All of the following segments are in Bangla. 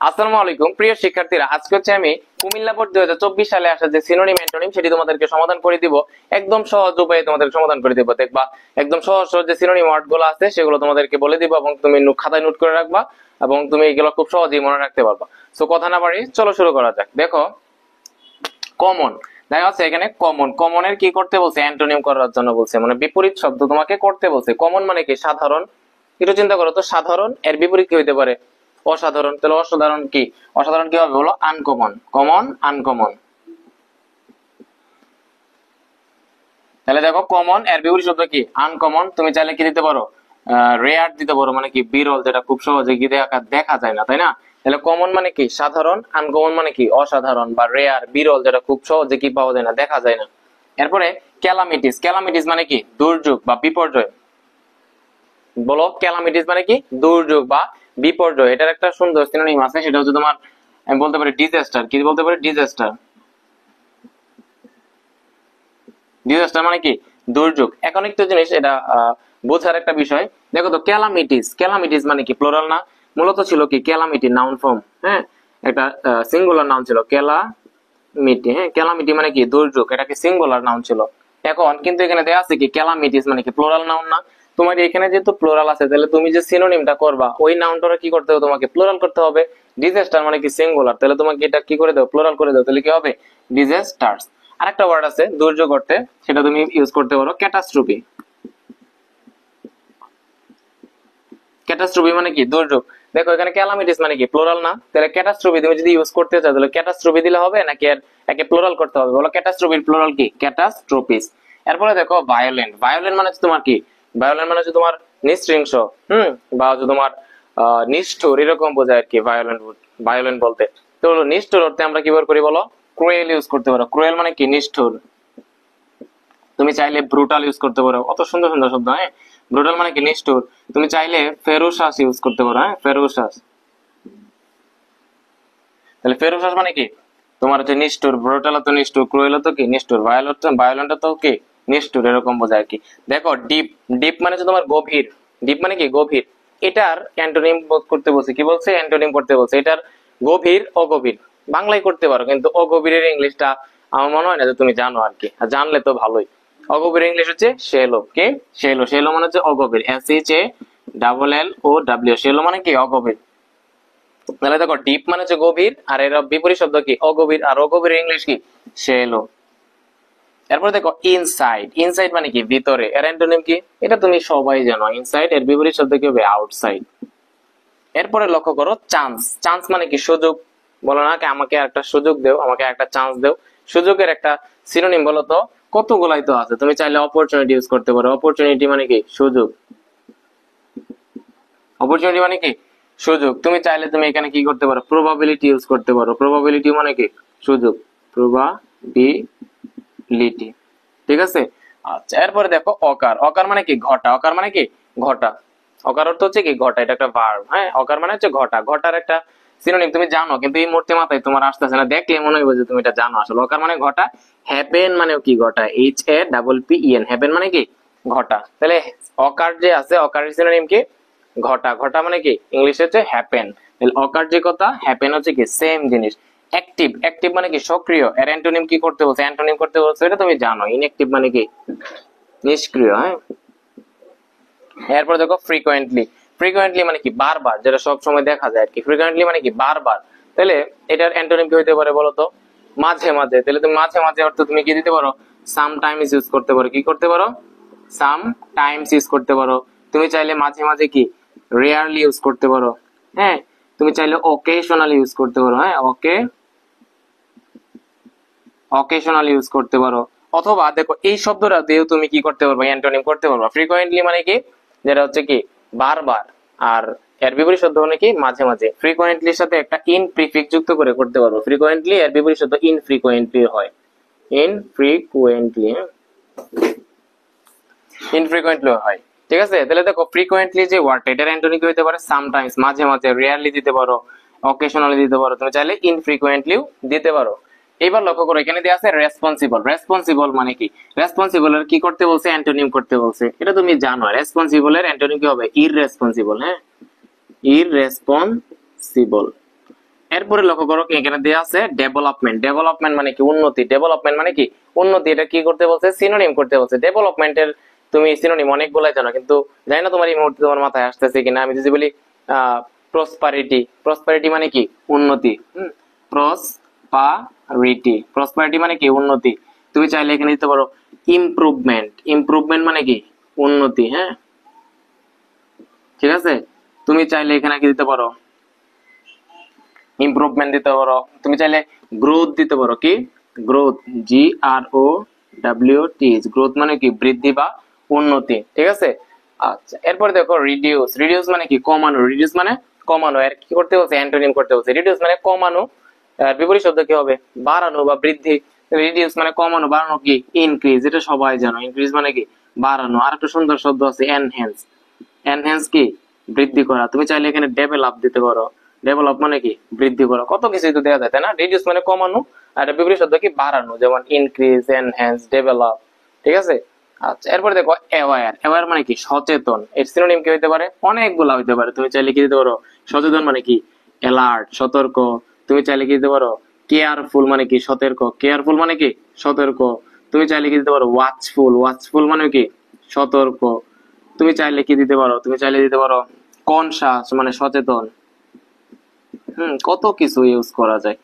আসসালামু আলাইকুম প্রিয় শিক্ষার্থীরা, আজকে হচ্ছে আমি কুমিল্লা বোর্ড 2024 সালে আসা যে সিনোনিম অ্যান্টোনিম সেটি তোমাদেরকে সমাধান করে দিব। একদম সহজ উপায়ে তোমাদেরকে সমাধান করে দিব। দেখবা একদম সহজ সহজ যে সিনোনিম ওয়ার্ড গুলো আছে সেগুলো তোমাদেরকে বলে দিব এবং তুমি খাতায় নোট করে রাখবা এবং তুমি এগুলো খুব সহজেই মনে রাখতে পারবা। সো কথা না বাড়িয়ে চলো শুরু করা যাক। দেখো কমন দেখা যাচ্ছে এখানে কমনের কি করতে বলছে, অ্যান্টোনিম করার জন্য বলছে, মানে বিপরীত শব্দ তোমাকে করতে বলছে। কমন মানে কি? সাধারণ। একটু চিন্তা করো তো, সাধারণ এর বিপরীত কি হইতে পারে? অসাধারণ। তাহলে অসাধারণ কি? অসাধারণ কি হবে? বলো আনকমন। Common uncommon. তাহলে দেখো কমন এর বিপরীত শব্দ কি? আনকমন। তুমি চাইলে কি দিতে পারো? রেয়ার দিতে পারো, মানে কি বিরল, যেটা খুব সহজে কি দেখা যায় না, তাই না? তাহলে কমন মানে কি? সাধারণ। আনকমন মানে কি? অসাধারণ বা রেয়ার, বিরল, যেটা খুব সহজে কি পাওয়া যায় না, দেখা যায় না। এরপরে ক্যালামিটিস। ক্যালামিটিস মানে কি? দুর্যোগ বা বিপর্যয়। বলো ক্যালামিটিস মানে কি? দুর্যোগ বা বিপর্যয়। এটার একটা সুন্দর সিনোনিম আছে, সেটা হচ্ছে তোমার, আমি বলতে পারি ডিজাস্টার। কি বলতে পারি? ডিজাস্টার। ডিজাস্টার মানে কি? দুর্যোগ। এখন একটা জিনিস এটা বোঝার একটা বিষয়। দেখো তো ক্যালামিটিস, ক্যালামিটিস মানে কি? প্লুরাল না, মূলত ছিল কি ক্যালামিটি নাউন ফর্ম। হ্যাঁ, একটা সিঙ্গুলার নাউন ছিল ক্যালামিটি। হ্যাঁ, ক্যালামিটি মানে কি? দুর্যোগ। এটা কি সিঙ্গুলার নাউন ছিল। এখন কিন্তু এখানে দেয়া আছে কি ক্যালামিটিস মানে কি প্লুরাল নাউন না। তোমার এখানে যেহেতু প্লুরাল আছে, তাহলে তুমি যে সিনোনিমটা করবা ওই নাউনটা কি করতে হবে? তোমাকে প্লুরাল করতে হবে। ডিজাস্টার মানে কি? সিঙ্গুলার। তাহলে তোমাকে এটা কি করে দাও? প্লুরাল করে দাও। তাহলে কি হবে? ডিজাস্টার্স। আরেকটা ওয়ার্ড আছে দুর্যোগ অর্থে, সেটা তুমি ইউজ করতে পারো ক্যাটাস্ট্রফি। ক্যাটাস্ট্রফি মানে কি? দুর্যোগ। দেখো এখানে ক্যালামিটিস মানে কি? প্লুরাল না, তাহলে ক্যাটাস্ট্রফি তুমি যদি ইউজ করতে চাও তাহলে ক্যাটাস্ট্রফি দিলে হবে নাকি একে প্লুরাল করতে হবে? বলো ক্যাটাস্ট্রফির প্লুরাল কি? ক্যাটাস্ট্রফিস। এরপরে দেখো ভায়োলেন্ট। ভায়োলেন্ট মানে হচ্ছে তোমার কি? ভায়োলেন্ট মানে হচ্ছে তোমার নিঃশৃঙ্খ, বা হচ্ছে তোমার নিষ্ঠুর, এরকম বোঝায় আর কি ভায়োলেন্ট। ভায়োলেন্ট বলতে তো হলো নিষ্ঠুর অর্থে আমরা কি ব্যবহার করি বলো? ক্রুয়েল ইউজ করতে পারো। ক্রুয়েল মানে কি? নিষ্ঠুর। তুমি চাইলে ব্রুটাল ইউজ করতে পারো। অত সুন্দর সুন্দর শব্দ। হ্যাঁ, ব্রুটাল মানে কি? নিষ্ঠুর। তুমি চাইলে ফেরোসাস ইউজ করতে পারো। হ্যাঁ, ফেরোসাস। তাহলে ফেরোসাস মানে কি? তোমার হচ্ছে নিষ্ঠুর। ব্রুটাল তো নিষ্ঠুর, ক্রুয়েল তো কি? নিষ্ঠুর। ভায়োলেন্ট তো কি? নিষ্ঠুর, এরকম বোঝায় আর কি। দেখো ডিপ। ডিপ মানে হচ্ছে তোমার গভীর। ডিপ মানে কি? গভীর। এটার অ্যান্টোনিম করতে বলছে। কি বলছে? অ্যান্টোনিম করতে বলছে। এটার গভীর, অগভীর। বাংলায় করতে পারো, কিন্তু অগভীরের ইংলিশটা আমার মনে হয় না যে তুমি জানো আর কি। আর জানলে তো ভালোই। অগভীর ইংলিশ হচ্ছে শেলো। কে? শেলো। শেলো মানে হচ্ছে অগভীর। SHALLOW। শেলো মানে কি? অগভীর। তাহলে দেখো ডিপ মানে হচ্ছে গভীর, আর এর বিপরীত শব্দ কি? অগভীর। আর অগভীর ইংলিশ কি? শেলো। এরপর দেখো ইনসাইড। ইনসাইড মানে কি? ভিতরে। এর অ্যান্টোনিম কি? এটা তুমি সবাই জানো। ইনসাইড এর বিপরীত শব্দ কি হবে? আউটসাইড। এরপরে লক্ষ্য করো চান্স। চান্স মানে কি? সুযোগ। বলো না আমাকে একটা সুযোগ দেও, আমাকে একটা চান্স দেও। সুযোগের একটা সিনোনিম বলো তো? কতগুলাই তো আছে। তুমি চাইলে অপরচুনিটি ইউজ করতে পারো। অপরচুনিটি মানে কি? সুযোগ। অপরচুনিটি মানে কি? সুযোগ। তুমি চাইলে তুমি এখানে কি করতে পারো? প্রবাবিলিটি ইউজ করতে পারো। প্রবাবিলিটি মানে কি? সুযোগ। প্রবাবিলিটি। ঠিক আছে। আচ্ছা, এরপরে দেখো অকার। অকার মানে কি? ঘটা। অকার মানে কি? ঘটা। অকার অর্থ হচ্ছে কি? ঘটা। এটা একটা ভার্ব। হ্যাঁ, অকার মানে হচ্ছে ঘটা। ঘটার একটা সিনোনিম তুমি জানো, কিন্তু এই মুহূর্তে মাথায় তোমার আসতেছে না। দেখলে মনে হবে যে তুমি এটা জানো। আসলে অকার মানে ঘটা। হ্যাপেন মানে কি? ঘটা। HAPPEN। হ্যাপেন মানে কি? ঘটা। তাহলে অকার যে আছে, অকারের সিনোনিম কি? ঘটা। ঘটা মানে কি? ইংলিশে হচ্ছে হ্যাপেন। অকার যে কথা, হ্যাপেন হচ্ছে কি? সেম জিনিস। অ্যাক্টিভ। অ্যাক্টিভ মানে কি? সক্রিয়। এর অ্যান্টোনিম কি করতে বলছে? অ্যান্টোনিম করতে বলছে, এটা তুমি জানো। ইনঅ্যাক্টিভ মানে কি? নিষ্ক্রিয়। হ্যাঁ, এরপর দেখো ফ্রিকোয়েন্টলি। ফ্রিকোয়েন্টলি মানে কি? বারবার, যেটা সব সময় দেখা যায় আর কি। ফ্রিকোয়েন্টলি মানে কি? বারবার। তাহলে এটার অ্যান্টোনিম কি হইতে পারে বলো তো? মাঝে মাঝে। তাহলে তুমি মাঝে মাঝে অর্থ তুমি কি দিতে পারো? সামটাইমস ইউজ করতে পারো। কি করতে পারো? সামটাইমস ইউজ করতে পারো। তুমি চাইলে মাঝে মাঝে কি? রেয়ারলি ইউজ করতে পারো। হ্যাঁ, তুমি চাইলে অকেশনালি ইউজ করতে পারো। হ্যাঁ, অকেশনাল ইউজ করতে পারো। অথবা দেখো এই শব্দটা দিয়েও তুমি কি করতে পারবে? অ্যান্টোনিম করতে পারবে। ফ্রিকোয়েন্টলি মানে কি? যেটা হচ্ছে কি? বারবার। আর এর বিপরীত শব্দ মানে কি? মাঝে মাঝে। ফ্রিকোয়েন্টলির সাথে একটা ইন প্রিফিক্স যুক্ত করে করতে পারবো। ফ্রিকোয়েন্টলি এর বিপরীত শব্দ ইনফ্রিকোয়েন্টলি হয়। ইনফ্রিকোয়েন্টলি। ইনফ্রিকোয়েন্টলি হয়। ঠিক আছে। তাহলে দেখো ফ্রিকোয়েন্টলি যে ওয়ার্ডটা, এটার অ্যান্টোনিম কি হতে পারে? সামটাইমস, মাঝে মাঝে। রেয়ারলি দিতে পারো, অকেশনালি দিতে পারো, তুমি চাইলে ইনফ্রিকোয়েন্টলিও দিতে পারো। এবার লক্ষ্য করো, এখানে দেওয়া আছে রেসপন্সিবল। রেসপন্সিবল মানে কি? রেসপন্সিবল এর কি করতে বলছে? অ্যান্টোনিম করতে বলছে। এটা তুমি জানো। রেসপন্সিবল এর অ্যান্টোনিম কি হবে? ইররেসপন্সিবল। হ্যাঁ, ইররেসপন্সিবল। এরপরে লক্ষ্য করো এখানে দেয়া আছে ডেভেলপমেন্ট। ডেভেলপমেন্ট মানে কি উন্নতি, ডেভেলপমেন্ট মানে কি উন্নতি। এটা কি করতে বলছে, সিনোনিম করতে বলছে। ডেভেলপমেন্টের তুমি সিনোনিম অনেকগুলাই জানো, কিন্তু জানি না তোমার এই মুহূর্তে তোমার মাথায় আসতেছে কিনা। আমি যদি বলি প্রসপারিটি, প্রসপারিটি মানে কি উন্নতি। প্রসপারিটি, প্রসপারিটি মানে কি উন্নতি। তুমি চাইলে এখানে দিতে পারো ইমপ্রুভমেন্ট, ইমপ্রুভমেন্ট মানে কি উন্নতি। হ্যাঁ ঠিক আছে, তুমি চাইলে এখানে কি দিতে পারো ইমপ্রুভমেন্ট দিতে পারো। তুমি চাইলে গ্রোথ দিতে পারো, কি গ্রোথ, GROWT, গ্রোথ মানে কি বৃদ্ধি বা উন্নতি। ঠিক আছে, আচ্ছা এরপরে দেখো রিডিউস। রিডিউস মানে কি কমানো, রিডিউস মানে কমানো। এর কি করতে বলছে, অ্যান্টোনিম করতে বলছে। রিডিউস মানে কমানো, আর বিপরীত শব্দ কি হবে, বাড়ানো বা বৃদ্ধি। রিডিউস মানে কমানো, বাড়ানো কি ইনক্রিজ, এটা সবাই জানো। ইনক্রিজ মানে কি বাড়ানো। আর একটা সুন্দর শব্দ আছে এনহ্যান্স। এনহ্যান্স কি বৃদ্ধি করা। তুমি চাইলে এখানে ডেভেলপ দিতে পারো। ডেভেলপ মানে কি বৃদ্ধি করা। কত কিছু তো দেওয়া যায় তাই না। রিডিউস মানে কমানো, আর বিপরীত শব্দ কি বাড়ানো, যেমন ইনক্রিজ, এনহ্যান্স, ডেভেলপ। ঠিক আছে, আচ্ছা এরপরে দেখো অ্যাওয়্যার। অ্যাওয়্যার মানে কি সচেতন। এর সিনোনিম কি হইতে পারে, অনেকগুলা হইতে পারে। তুমি চাইলে কি দিতে পারো সচেতন মানে কি অ্যালার্ট, সতর্ক। তুমি চাইলে কি দিতে পারো কেয়ারফুল মানে কি সতর্ক, কেয়ারফুল মানে কি সতর্ক। তুমি চাইলে কি দিতে পারো ওয়াচফুল, ওয়াচফুল মানে কি সতর্ক। তুমি চাইলে কি দিতে পারো, তুমি চাইলে দিতে পারো কনসাস মানে সচেতন। কত কিছু ইউজ করা যায়।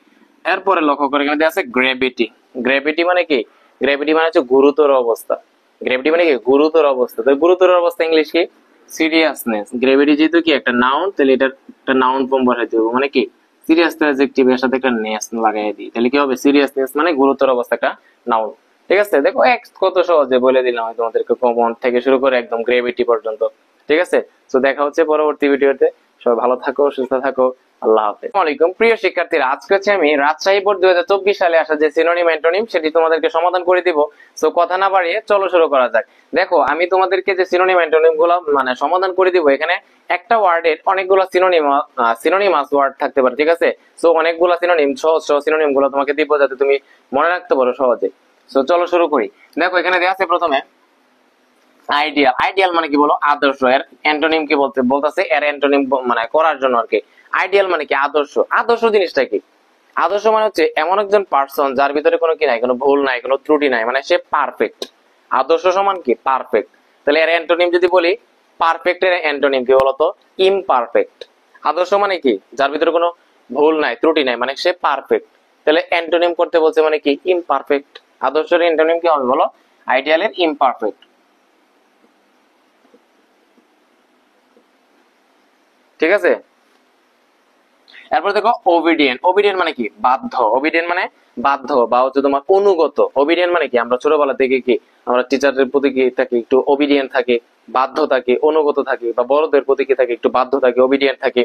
এরপরে লক্ষ্য করে এখানে দেওয়া আছে গ্র্যাভিটি। গ্র্যাভিটি মানে কি, গ্র্যাভিটি মানে হচ্ছে গুরুতর অবস্থা। গ্র্যাভিটি মানে কি গুরুতর অবস্থা। তো গুরুতর অবস্থা ইংলিশ কি সিরিয়াসনেস। গ্র্যাভিটি যেহেতু কি একটা নাউন, তাহলে এটা একটা নাউন ফর্ম বসাইতে হবে, মানে কি সিরিয়াসনেস অ্যাডজেক্টিভ এর সাথে একটা নেস লাগাই দিই, তাহলে কি হবে সিরিয়াসনেস মানে গুরুতর অবস্থা, একটা নাউন। ঠিক আছে, দেখো কত সহজে বলে দিলাম আমি তোমাদেরকে, কমন থেকে শুরু করে একদম গ্র্যাভিটি পর্যন্ত। ঠিক আছে, তো দেখা হচ্ছে পরবর্তী ভিডিওতে। সবাই ভালো থাকো, সুস্থ থাকো, আল্লাহ হাফেজ। আসসালামু আলাইকুম প্রিয় শিক্ষার্থীরা, আজকে হচ্ছে আমি রাজশাহী বোর্ড 2024 সালে আসা যে সিনোনিম অ্যান্টোনিম সেটি তোমাদেরকে সমাধান করে দিব। সো কথা না বাড়িয়ে চলো শুরু করা যাক। দেখো আমি তোমাদেরকে যে সিনোনিম অ্যান্টোনিম গুলো মানে সমাধান করে দিব, এখানে একটা ওয়ার্ডের অনেকগুলো সিনোনিমাস ওয়ার্ড থাকতে পারে। ঠিক আছে, সো অনেকগুলো সিনোনিম, সহজ সহজ সিনোনিম গুলো তোমাকে দিব যাতে তুমি মনে রাখতে পারো সহজে। সো চলো শুরু করি। দেখো এখানে দেওয়া আছে প্রথমে আইডিয়াল। আইডিয়াল মানে কি বলো আদর্শ। এর অ্যান্টোনিম কি বলতেছে, এর অ্যান্টোনিম মানে করার জন্য আর কি। আইডিয়াল মানে কি আদর্শ। আদর্শ জিনিসটা কি, আদর্শ মানে হচ্ছে এমন একজন পার্সন যার ভিতরে কোনো কি নাই, কোনো ভুল নাই, কোনো ত্রুটি নাই, মানে সে পারফেক্ট। আদর্শ সমান কি পারফেক্ট। তাহলে এর অ্যান্টোনিম যদি বলি, পারফেক্ট এর অ্যান্টোনিম কি বলতো ইমপারফেক্ট। আদর্শ মানে কি যার ভিতরে কোনো ভুল নাই, ত্রুটি নাই, মানে সে পারফেক্ট। তাহলে অ্যান্টোনিম করতে বলছে মানে কি ইমপারফেক্ট। আদর্শের অ্যান্টোনিম কি হবে বলো, আইডিয়ালের ইমপারফেক্ট। ঠিক আছে, এরপর দেখো ওবিডিয়েন্ট। ওবিডিয়েন্ট মানে কি বাধ্য। ওবিডিয়েন্ট মানে বাধ্য বা হচ্ছে তোমার অনুগত। ওবিডিয়েন্ট মানে কি আমরা ছোটবেলা থেকে কি আমরা টিচারের প্রতি কি থাকি একটু ওবিডিয়েন্ট থাকি, বাধ্য থাকি, অনুগত থাকি, বা বড়দের প্রতি কি থাকি একটু বাধ্য থাকি, ওবিডিয়েন্ট থাকি।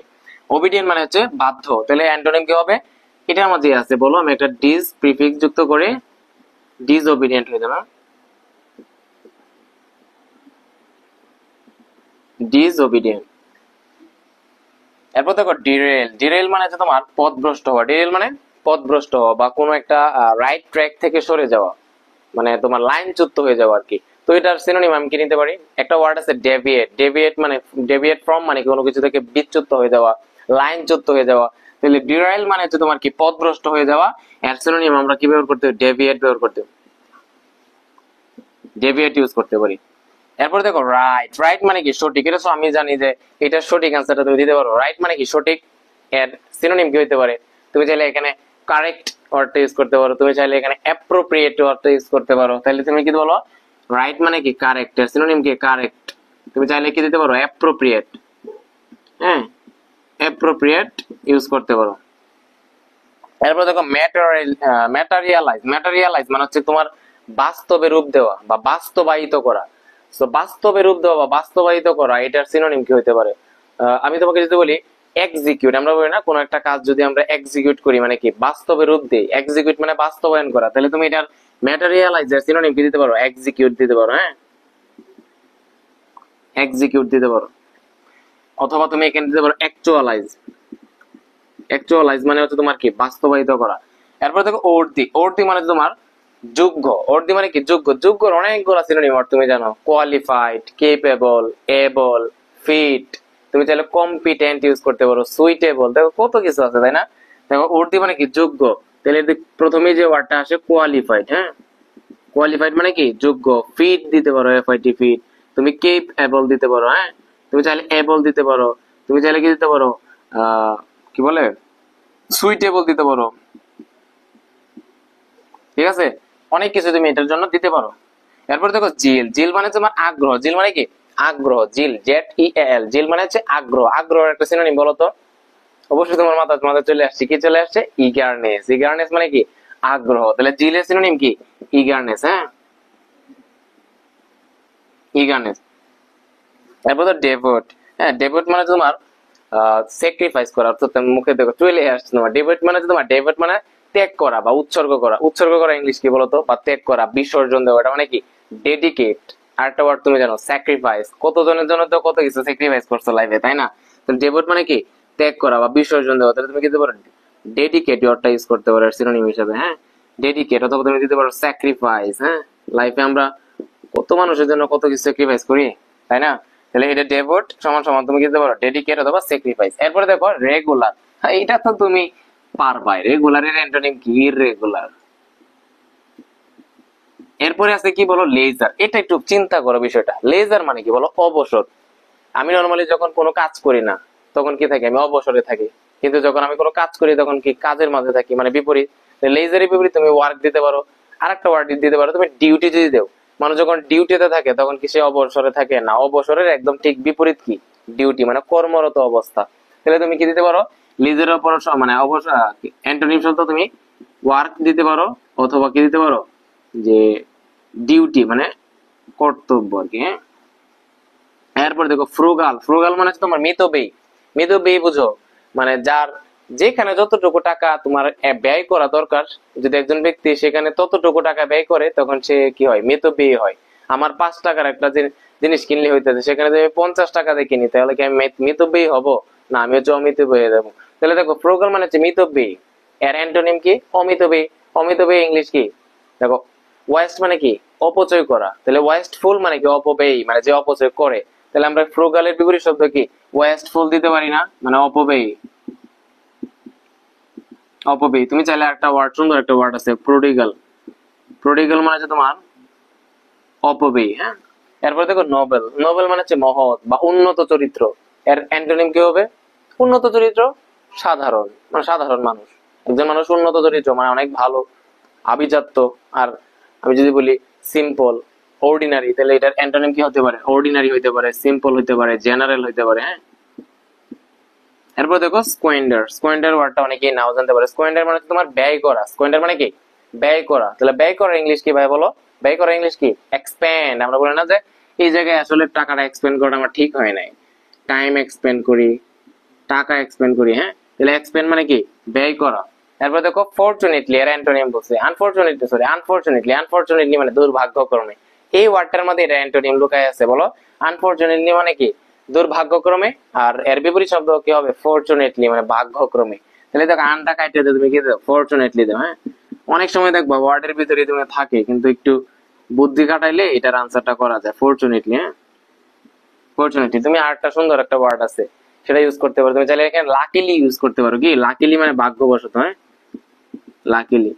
ওবিডিয়েন্ট মানে হচ্ছে বাধ্য। তাহলে অ্যান্টোনিম কি হবে, এটার মধ্যে আছে বলো, আমি একটা ডিস প্রিফিক্স যুক্ত করে ডিসওবিডিয়েন্ট হয়ে যাবে, ডিসওবিডিয়েন্ট। এরপর দেখো ডিরেল। ডিরেল মানে হচ্ছে তোমার পথভ্রষ্ট হওয়া। ডিরেল মানে পথভ্রষ্ট হওয়া বা কোনো একটা রাইট ট্র্যাক থেকে সরে যাওয়া, মানে তোমার লাইনচ্যুত হয়ে যাওয়া আর কি। তো এটার সিনোনিম আমি কি নিতে পারি, একটা ওয়ার্ড আছে ডেভিয়েট। ডেভিয়েট মানে ডেভিয়েট ফ্রম মানে কোনো কিছু থেকে বিচ্যুত হয়ে যাওয়া, লাইনচ্যুত হয়ে যাওয়া। তাহলে ডিরাইল মানে হচ্ছে তোমার কি পথভ্রষ্ট হয়ে যাওয়া। এর সিনোনিম আমরা কি ব্যবহার করতে পারি, ডেভিয়েট ব্যবহার করতে পারি, ডেভিয়েট ইউজ করতে পারি। এরপর দেখো রাইট। রাইট মানে কি সঠিক। এটা তো আমি জানি যে এটা সঠিক অ্যান্সারটা তুমি দিতে পারো। রাইট মানে কি সঠিক। এর সিনোনিম কি হতে পারে, তুমি চাইলে এখানে কারেক্ট ওয়ার্ডটা ইউজ করতে পারো, তুমি চাইলে এখানে অ্যাপ্রোপ্রিয়েট ওয়ার্ডটা ইউজ করতে পারো। তাহলে তুমি কি বলো, রাইট মানে কি কারেক্ট, এর সিনোনিম কি কারেক্ট। তুমি চাইলে কি দিতে পারো অ্যাপ্রোপ্রিয়েট। হ্যাঁ, অ্যাপ্রোপ্রিয়েট ইউজ করতে পারো। এরপর দেখো ম্যাটারিয়ালাইজ। ম্যাটারিয়ালাইজ মানে হচ্ছে তোমার বাস্তবে রূপ দেওয়া বা বাস্তবায়িত করা। তো বাস্তবে রূপ দেওয়া বা বাস্তবায়িত করা, এটার সিনোনিম কি হতে পারে। আমি তোমাকে যদি বলি এক্সিকিউট, আমরা বলি না কোনো একটা কাজ যদি আমরা এক্সিকিউট করি মানে কি বাস্তবে রূপ দিই, এক্সিকিউট মানে বাস্তবায়ন করা। তাহলে তুমি এটার ম্যাটারিয়ালাইজের সিনোনিম কি দিতে পারো, এক্সিকিউট দিতে পারো। হ্যাঁ, এক্সিকিউট দিতে পারো। অথবা তুমি এখানে দিতে পারো অ্যাকচুয়ালাইজ। অ্যাকচুয়ালাইজ মানে হচ্ছে তোমার কি বাস্তবায়িত করা। এরপর দেখো অর্থি। অর্থি মানে তোমার যোগ্য। অর্থি মানে কি যোগ্য। যোগ্যর অনেকগুলো সিনোনিম তুমি জানো, কোয়ালিফাইড, কেপেবল, এবল, ফিট। তুমি চাইলে কম্পিটেন্ট ইউজ করতে পারো, সুইটেবল, দেখো কত কিছু আছে তাই না। দেখো উর্দি মানে কি যোগ্য, তাহলে প্রথমে যে ওয়ার্ডটা আসে কোয়ালিফাইড। হ্যাঁ, কোয়ালিফাইড মানে কি যোগ্য। ফিট দিতে পারো, এফআইটি ফিট। তুমি কেপএবল দিতে পারো। হ্যাঁ, তুমি চাইলে এবল দিতে পারো। তুমি চাইলে কি দিতে পারো, কি বলে, সুইটেবল দিতে পারো। ঠিক আছে, অনেক কিছু তুমি এটার জন্য দিতে পারো। এরপর দেখো জিল, জিল মানে তোমার আগ্রহ। জিল মানে কি আগ্রহ, জিল ZEAL, জিল মানে হচ্ছে আগ্রহ। আগ্রহের একটা সিনোনিম বলো তো। অবশ্যই তোমার মাথায় চলে আসছে, কি চলে আসছে, ইগারনেস। ইগারনেস মানে কি আগ্রহ, তাহলে জিলের সিনোনিম কি ইগারনেস। হ্যাঁ, ইগারনেস। তারপর তো ডেভোট। হ্যাঁ, ডেভোট মানে তোমার স্যাক্রিফাইস করা, অর্থাৎ মুখে দেখো চলে আসছে তোমার। ডেভোট মানে তোমার, ডেভোট মানে ত্যাগ করা বা উৎসর্গ করা। উৎসর্গ করা ইংলিশ কি বলতো, বা ত্যাগ করা, বিসর্জন দেওয়া, এটা মানে কি ডেডিকেট। আরেকটা ওয়ার্ড তুমি জানো স্যাক্রিফাইস, কতজনের জন্য তো কত কিছু স্যাক্রিফাইস করছো লাইফে, তাই না? তো ডেভোট মানে কি ত্যাগ করা বা বিসর্জন দেওয়া, তাহলে তুমি কি দিতে পারো ডেডিকেট, ওয়ার্ডটা ইউজ করতে পারো সিনোনিম হিসেবে। হ্যাঁ, ডেডিকেট, অথবা তুমি দিতে পারো স্যাক্রিফাইস। হ্যাঁ, লাইফে আমরা কত মানুষের জন্য কত কিছু স্যাক্রিফাইস করি, তাই না? তাহলে এটা ডেভোট সমান সমান তুমি কি দিতে পারো ডেডিকেট অথবা স্যাক্রিফাইস। এরপরে দেখো রেগুলার। এটা তো তুমি পারবাই, রেগুলারের অ্যান্টোনিম কি ইররেগুলার। এরপরে আছে কি বলো লেজার। এটা একটু চিন্তা করো বিষয়টা। লেজার মানে কি বলো অবসর। আমি নরমালি যখন কোনো কাজ করি না তখন কি থাকি, আমি অবসরে থাকি। কিন্তু যখন আমি কোনো কাজ করি তখন কি কাজের মাঝে থাকি, মানে বিপরীত। লেজারের বিপরীত তুমি ওয়ার্ক দিতে পারো, আরেকটা ওয়ার্ড দিতে পারো তুমি ডিউটি যদি দেও। মানুষ যখন ডিউটিতে থাকে তখন কি সে অবসরে থাকে না, অবসরের একদম ঠিক বিপরীত কি ডিউটি, মানে কর্মরত অবস্থা। তাহলে তুমি কি দিতে পারো লিজের উপর, মানে অবসর অ্যান্টোনিম শব্দ তুমি ওয়ার্ক দিতে পারো, অথবা কি দিতে পারো যে ডিউটি মানে কর্তব্য আর কি। হ্যাঁ, এরপর দেখো ফ্রুগাল। ফ্রুগাল মানে হচ্ছে তোমার মিতব্যয়ী। মিতব্যয়ী বুঝো, মানে যার যেখানে যতটুকু টাকা তোমার ব্যয় করা দরকার, যদি একজন ব্যক্তি সেখানে ততটুকু টাকা ব্যয় করে তখন সে কি হয়, মিতব্যয়ী হয়। আমার 5 টাকার একটা জিনিস কিনলে হইতেছে, সেখানে যদি 50 টাকা দিয়ে কিনি তাহলে কি আমি মিতব্যয়ী হব? না, আমি হচ্ছে অমিতব্যয়ী হয়ে যাবো। তাহলে দেখো ফ্রুগাল মানে হচ্ছে মিতব্যয়ী, এর অ্যান্টোনিম কি অমিতব্যয়ী। অমিতব্যয়ী ইংলিশ কি দেখো ওয়েস্ট মানে কি অপচয় করা, তাহলে ওয়েস্টফুল মানে কি অপব্যয়ী, মানে যে অপচয় করে। তাহলে আমরা ফ্রুগালের বিপরীত শব্দ কি ওয়েস্টফুল দিতে পারি না, মানে অপব্যয়ী। অপব্যয়ী। তুমি চাইলে একটা ওয়ার্ড, সুন্দর একটা ওয়ার্ড আছে প্রোডিগাল। প্রোডিগাল মানে হচ্ছে তোমার অপব্যয়ী। হ্যাঁ, এরপর দেখো নোবেল। নোবেল মানে হচ্ছে মহৎ বা উন্নত চরিত্র। এর অ্যান্টোনিম কি হবে উন্নত চরিত্র, সাধারণ, মানে সাধারণ মানুষ। একজন মানুষ উন্নত চরিত্র মানে অনেক ভালো, আভিজাত্য। আর আমি যদি বলি সিম্পল, অর্ডিনারি, তাহলে এটার অ্যান্টোনিম কি হতে পারে, অর্ডিনারি হইতে পারে, সিম্পল হইতে পারে, জেনারেল হইতে পারে। হ্যাঁ, এরপর দেখো স্কোয়েন্ডার। স্কোয়েন্ডার ওয়ার্ডটা অনেকেই নাও জানতে পারে। স্কোয়েন্ডার মানে তোমার ব্যয় করা। স্কোয়েন্ডার মানে কি ব্যয় করা। তাহলে ব্যয় করা ইংলিশ কি ভাই বলো, ব্যয় করা ইংলিশ কি এক্সপেন্ড। আমরা বলি না যে এই জায়গায় আসলে টাকাটা এক্সপেন্ড করাটা আমার ঠিক হয় নাই, টাইম এক্সপেন্ড করি, টাকা এক্সপেন্ড করি। হ্যাঁ, তাহলে এক্সপেন্ড মানে কি ব্যয় করা। এরপর দেখো ফরচুনেটলি, এর অ্যান্টোনিম বলছে আনফরচুনেটলি, সরি আনফরচুনেটলি। আনফরচুনেটলি মানে দুর্ভাগ্যক্রমে। এই ওয়ার্ডটার মধ্যে এর অ্যান্টোনিম লুকায় আছে, বলো আনফরচুনেটলি মানে কি দুর্ভাগ্যক্রমে, আর এর বিপরীত শব্দ কি হবে ফরচুনেটলি মানে ভাগ্যক্রমে। তাহলে দেখো আনটা কাটিয়ে দাও, তুমি কি দাও ফরচুনেটলি দাও। হ্যাঁ, অনেক সময় দেখবা ওয়ার্ডের ভিতরে তুমি থাকে, কিন্তু একটু বুদ্ধি খাটাইলে এটার আনসারটা করা যায় ফরচুনেটলি। হ্যাঁ, ফরচুনেটলি। তুমি আরেকটা সুন্দর একটা ওয়ার্ড আছে সেটা ইউজ করতে পারো, তুমি চাইলে এখানে লাকিলি ইউজ করতে পারো। কি লাকিলি মানে ভাগ্যবশত। হ্যাঁ, লাকিলি।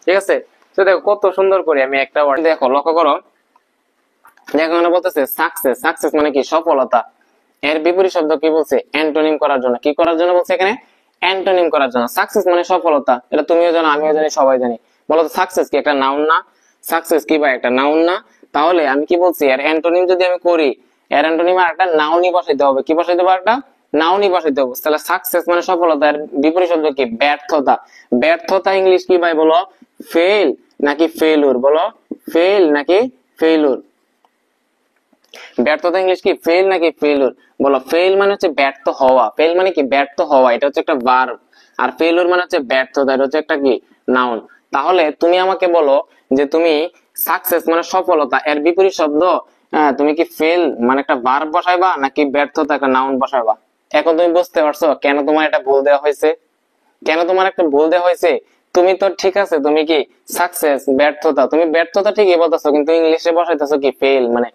ঠিক আছে, তো দেখো কত সুন্দর করে আমি একটা ওয়ার্ড, দেখো লক্ষ্য করো, দেখো এখানে বলতেছে সাকসেস। সাকসেস মানে কি সফলতা। এর বিপরীত শব্দ কি বলছে অ্যান্টোনিম করার জন্য। কি করার জন্য বলছে এখানে অ্যান্টোনিম করার জন্য। সাকসেস মানে সফলতা, এটা তুমিও জানো আমিও জানি সবাই জানি। বলতো সাকসেস কি একটা নাউন না? সাকসেস কি ভাই একটা নাউন না? তাহলে আমি কি বলছি এর অ্যান্টোনিম যদি আমি করি, এর অ্যান্টোনিম আর একটা নাউনই বসাইতে হবে। কি বসাইতে হবে? একটা নাউনই বসাইতে হবে। তাহলে সাকসেস মানে সফলতা, এর বিপরীত শব্দ কি ব্যর্থতা। ব্যর্থতা ইংলিশ কি ভাই বলো, ফেল নাকি ফেলুর? বলো ফেল নাকি ফেলুর? ব্যর্থতা ইংলিশ কি ফেল নাকি ফেলুর? বলো ফেল মানে হচ্ছে ব্যর্থ হওয়া। ফেল মানে কি ব্যর্থ হওয়া, এটা হচ্ছে একটা ভার্ব। আর ফেলুর মানে হচ্ছে ব্যর্থতা, এটা হচ্ছে একটা কি নাউন। তাহলে তুমি আমাকে বলো যে তুমি সাকসেস মানে সফলতা, এর বিপরীত শব্দ তুমি কি ফেল মানে একটা ভার্ব বসাইবা নাকি ব্যর্থতা একটা নাউন বসাইবা? এখন তুমি বুঝতে পারছো কেন তোমার এটা ভুল দেওয়া হয়েছে, কেন তোমার একটা ভুল দেওয়া হয়েছে? তুমি তো ঠিক আছে, তুমি কি সাকসেস ব্যর্থতা, তুমি ব্যর্থতা ঠিকই বলতেছো, কিন্তু ইংলিশে বসাইতেছো কি ফেল, মানে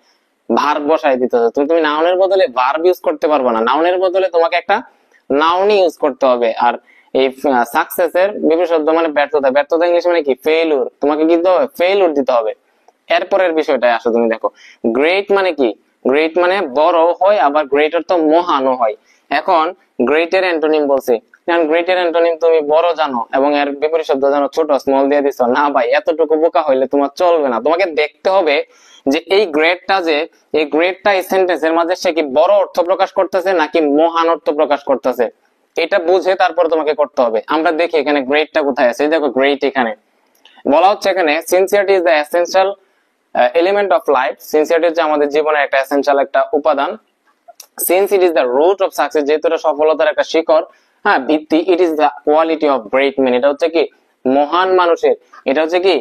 ভার্ব বসাই দিতেছো। তুমি নাউনের বদলে ভার্ব ইউজ করতে পারবে না, নাউনের বদলে তোমাকে একটা নাউনই ইউজ করতে হবে। আর এই সাকসেসের বিপরীত শব্দ মানে ব্যর্থতা, ব্যর্থতা ইংলিশ মানে কি ফেইলুর, তোমাকে কি দিতে হবে ফেইলুর দিতে হবে। এরপরের বিষয়টাই আসো তুমি দেখো, গ্রেট মানে কি, গ্রেট মানে বড় হয়, আবার গ্রেটার তো মহানও হয়। এখন গ্রেটের অ্যান্টোনিম বলছে, গ্রেটের অ্যান্টোনিম তুমি বড় জানো এবং এর বিপরীত শব্দ জানো ছোট, স্মল দিয়ে দিছো না ভাই, এতটুকু বোকা হইলে তোমার চলবে না। তোমাকে দেখতে হবে যে এই গ্রেটটা যে এই গ্রেটটা এই সেন্টেন্সের মাঝে সে কি বড় অর্থ প্রকাশ করতেছে নাকি মহান অর্থ প্রকাশ করতেছে, এটা বুঝে তারপর তোমাকে করতে হবে। আমরা দেখি এখানে গ্রেটটা কোথায় আছে, দেখো গ্রেট এখানে বলা হচ্ছে, এখানে sincerity is the essential element of life, sincerity হচ্ছে আমাদের জীবনের একটা এসেনশিয়াল একটা উপাদান। Since it is the root of success, যেহেতু এটা সফলতার একটা শিখর, হ্যাঁ ভিত্তি। It is the quality of great man, এটা হচ্ছে কি মহান মানুষের, এটা হচ্ছে কি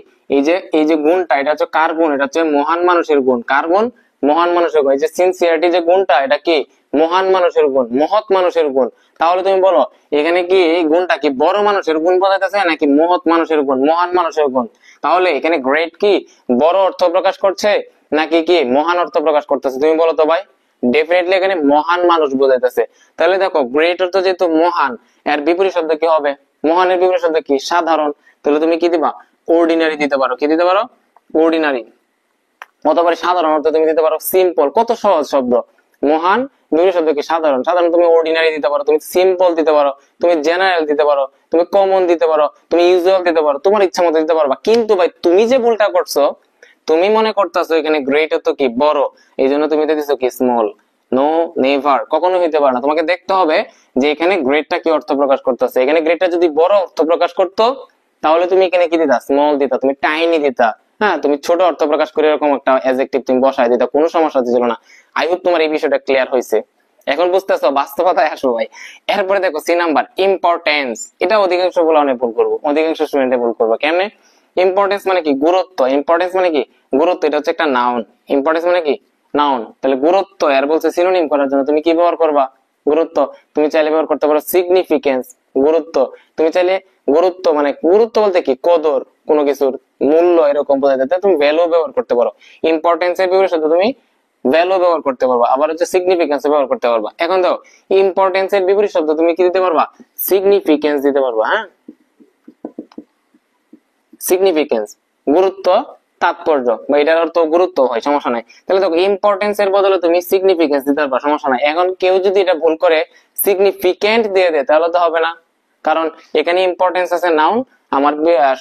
এই যে গুণটা, এটা হচ্ছে কার গুণ, এটা হচ্ছে মহান মানুষের গুণ। কার গুণ? মহান মানুষের গুণ। এই যে সিনসিয়ারিটি যে গুণটা, এটা কি মহান মানুষের গুণ, মহৎ মানুষের গুণ। তাহলে তুমি বলো এখানে কি এই গুণটা কি বড় মানুষের গুণ বোঝাইতেছে নাকি মহৎ মানুষের গুণ, মহান মানুষের গুণ? তাহলে এখানে গ্রেট কি বড় অর্থ প্রকাশ করছে নাকি কি মহান অর্থ প্রকাশ করতেছে, তুমি বলো তো ভাই? ডেফিনেটলি এখানে মহান মানুষ বোঝাইতেছে। তাহলে দেখো গ্রেট অর্থ যেহেতু মহান, এর বিপরীত শব্দ কি হবে? মহানের বিপরীত শব্দ কি? সাধারণ। তাহলে তুমি কি দিবা? অর্ডিনারি দিতে পারো। কি দিতে পারো? অর্ডিনারি। অথবা সাধারণ অর্থ তুমি দিতে পারো সিম্পল। কত সহজ শব্দ। মহান বিপরীত শব্দ কি? সাধারণ। সাধারণ তুমি অর্ডিনারি দিতে পারো, তুমি সিম্পল দিতে পারো, তুমি জেনারেল দিতে পারো, তুমি কমন দিতে পারো, তুমি ইউজুয়াল দিতে পারো, তোমার ইচ্ছা মতো দিতে পারবা। কিন্তু ভাই তুমি যে ভুলটা করছো, তুমি মনে করতেছো এখানে গ্রেট তো কি বড়, এই জন্য তুমি দিতেছো কি স্মল। নো, নেভার, কখনো হইতে পারে না। তোমাকে দেখতে হবে যে এখানে গ্রেটটা কি অর্থ প্রকাশ করতেছে। এখানে গ্রেটটা যদি বড় অর্থ প্রকাশ করতো তাহলে তুমি এখানে কি দিতা? স্মল দিতা, তুমি টাইনি দিতা। হ্যাঁ, তুমি ছোট অর্থ প্রকাশ করে এরকম একটা অ্যাডজেক্টিভ তুমি বসায় দিতা, কোনো সমস্যা ছিল না। আই হোপ তোমার এই বিষয়টা ক্লিয়ার হয়েছে। এখন বুঝতেছো? বাস্তবতায় আসো ভাই। এরপরে দেখো সি নাম্বার, ইম্পর্টেন্স। এটা অধিকাংশ বলে অনেক ভুল করবো, অধিকাংশ স্টুডেন্টে ভুল করবো। কেমনে? ইম্পর্টেন্স মানে কি? গুরুত্ব। ইম্পর্টেন্স মানে কি? গুরুত্ব। এটা হচ্ছে একটা নাউন। ইম্পর্টেন্স মানে কি? নাউন। তাহলে গুরুত্ব, এর বলছে সিনোনিম করার জন্য তুমি কি ব্যবহার করবা? গুরুত্ব। তুমি চাইলে ব্যবহার করতে পারো সিগনিফিকেন্স, গুরুত্ব। তুমি চাইলে গুরুত্ব মানে গুরুত্ব বলতে কি? কদর, কোনো কিছুর মূল্য, এরকম বোঝাতে তুমি ভ্যালু ব্যবহার করতে পারো। ইম্পর্টেন্স এর বিপরীত শব্দ তুমি ভ্যালু ব্যবহার করতে পারবা, আবার হচ্ছে সিগনিফিকেন্স ব্যবহার করতে পারবা। এখন দাও ইম্পর্টেন্স এর বিপরীত শব্দ তুমি কি দিতে পারবা? সিগনিফিকেন্স দিতে পারবা। হ্যাঁ, সিগনিফিকেন্স, গুরুত্ব, তাৎপর্য, বা এটার অর্থ গুরুত্ব হয়, সমস্যা নাই। তাহলে দেখো ইম্পর্টেন্স এর বদলে তুমি সিগনিফিকেন্স দিতে পারবা, সমস্যা নাই। এখন কেউ যদি এটা ভুল করে সিগনিফিকেন্ট দিয়ে দেয় তাহলে তো হবে না, কারণ এখানে ইম্পর্টেন্স আছে নাউন, আমার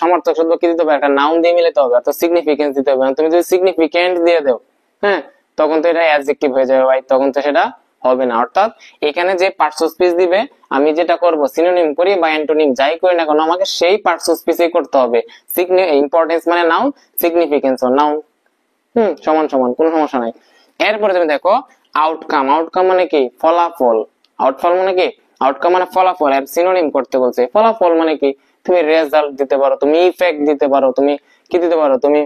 সমার্থক শব্দ কি দিতে হবে? একটা নাউন দিয়ে মিলাতে হবে, অর্থাৎ সিগনিফিকেন্স দিতে হবে। তুমি যদি সিগনিফিকেন্ট দিয়ে দাও, হ্যাঁ, তখন তো এটা অ্যাডজেক্টিভ হয়ে যাবে ভাই, তখন তো সেটা হবে না। অর্থাৎ এখানে যে পার্টস অফ স্পিচ দিবে, আমি যেটা করব সিনোনিম করি বা অ্যান্টোনিম যাই করি না কেন, আমাকে সেই পার্টস অফ স্পিচই করতে হবে। ইম্পর্টেন্স মানে নাউন, সিগনিফিকেন্স ও নাউন, সমান সমান, কোনো সমস্যা নাই। এরপরে তুমি দেখো আউটকাম। আউটকাম মানে কি? ফলাফল। আউটফল মানে কি? আউটকাম মানে ফলাফল, এর সিনোনিম করতে বলছে। ফলাফল মানে কি? তুমি রেজাল্ট দিতে পারো, তুমি ইফেক্ট দিতে পারো, তুমি কি দিতে পারো? তুমি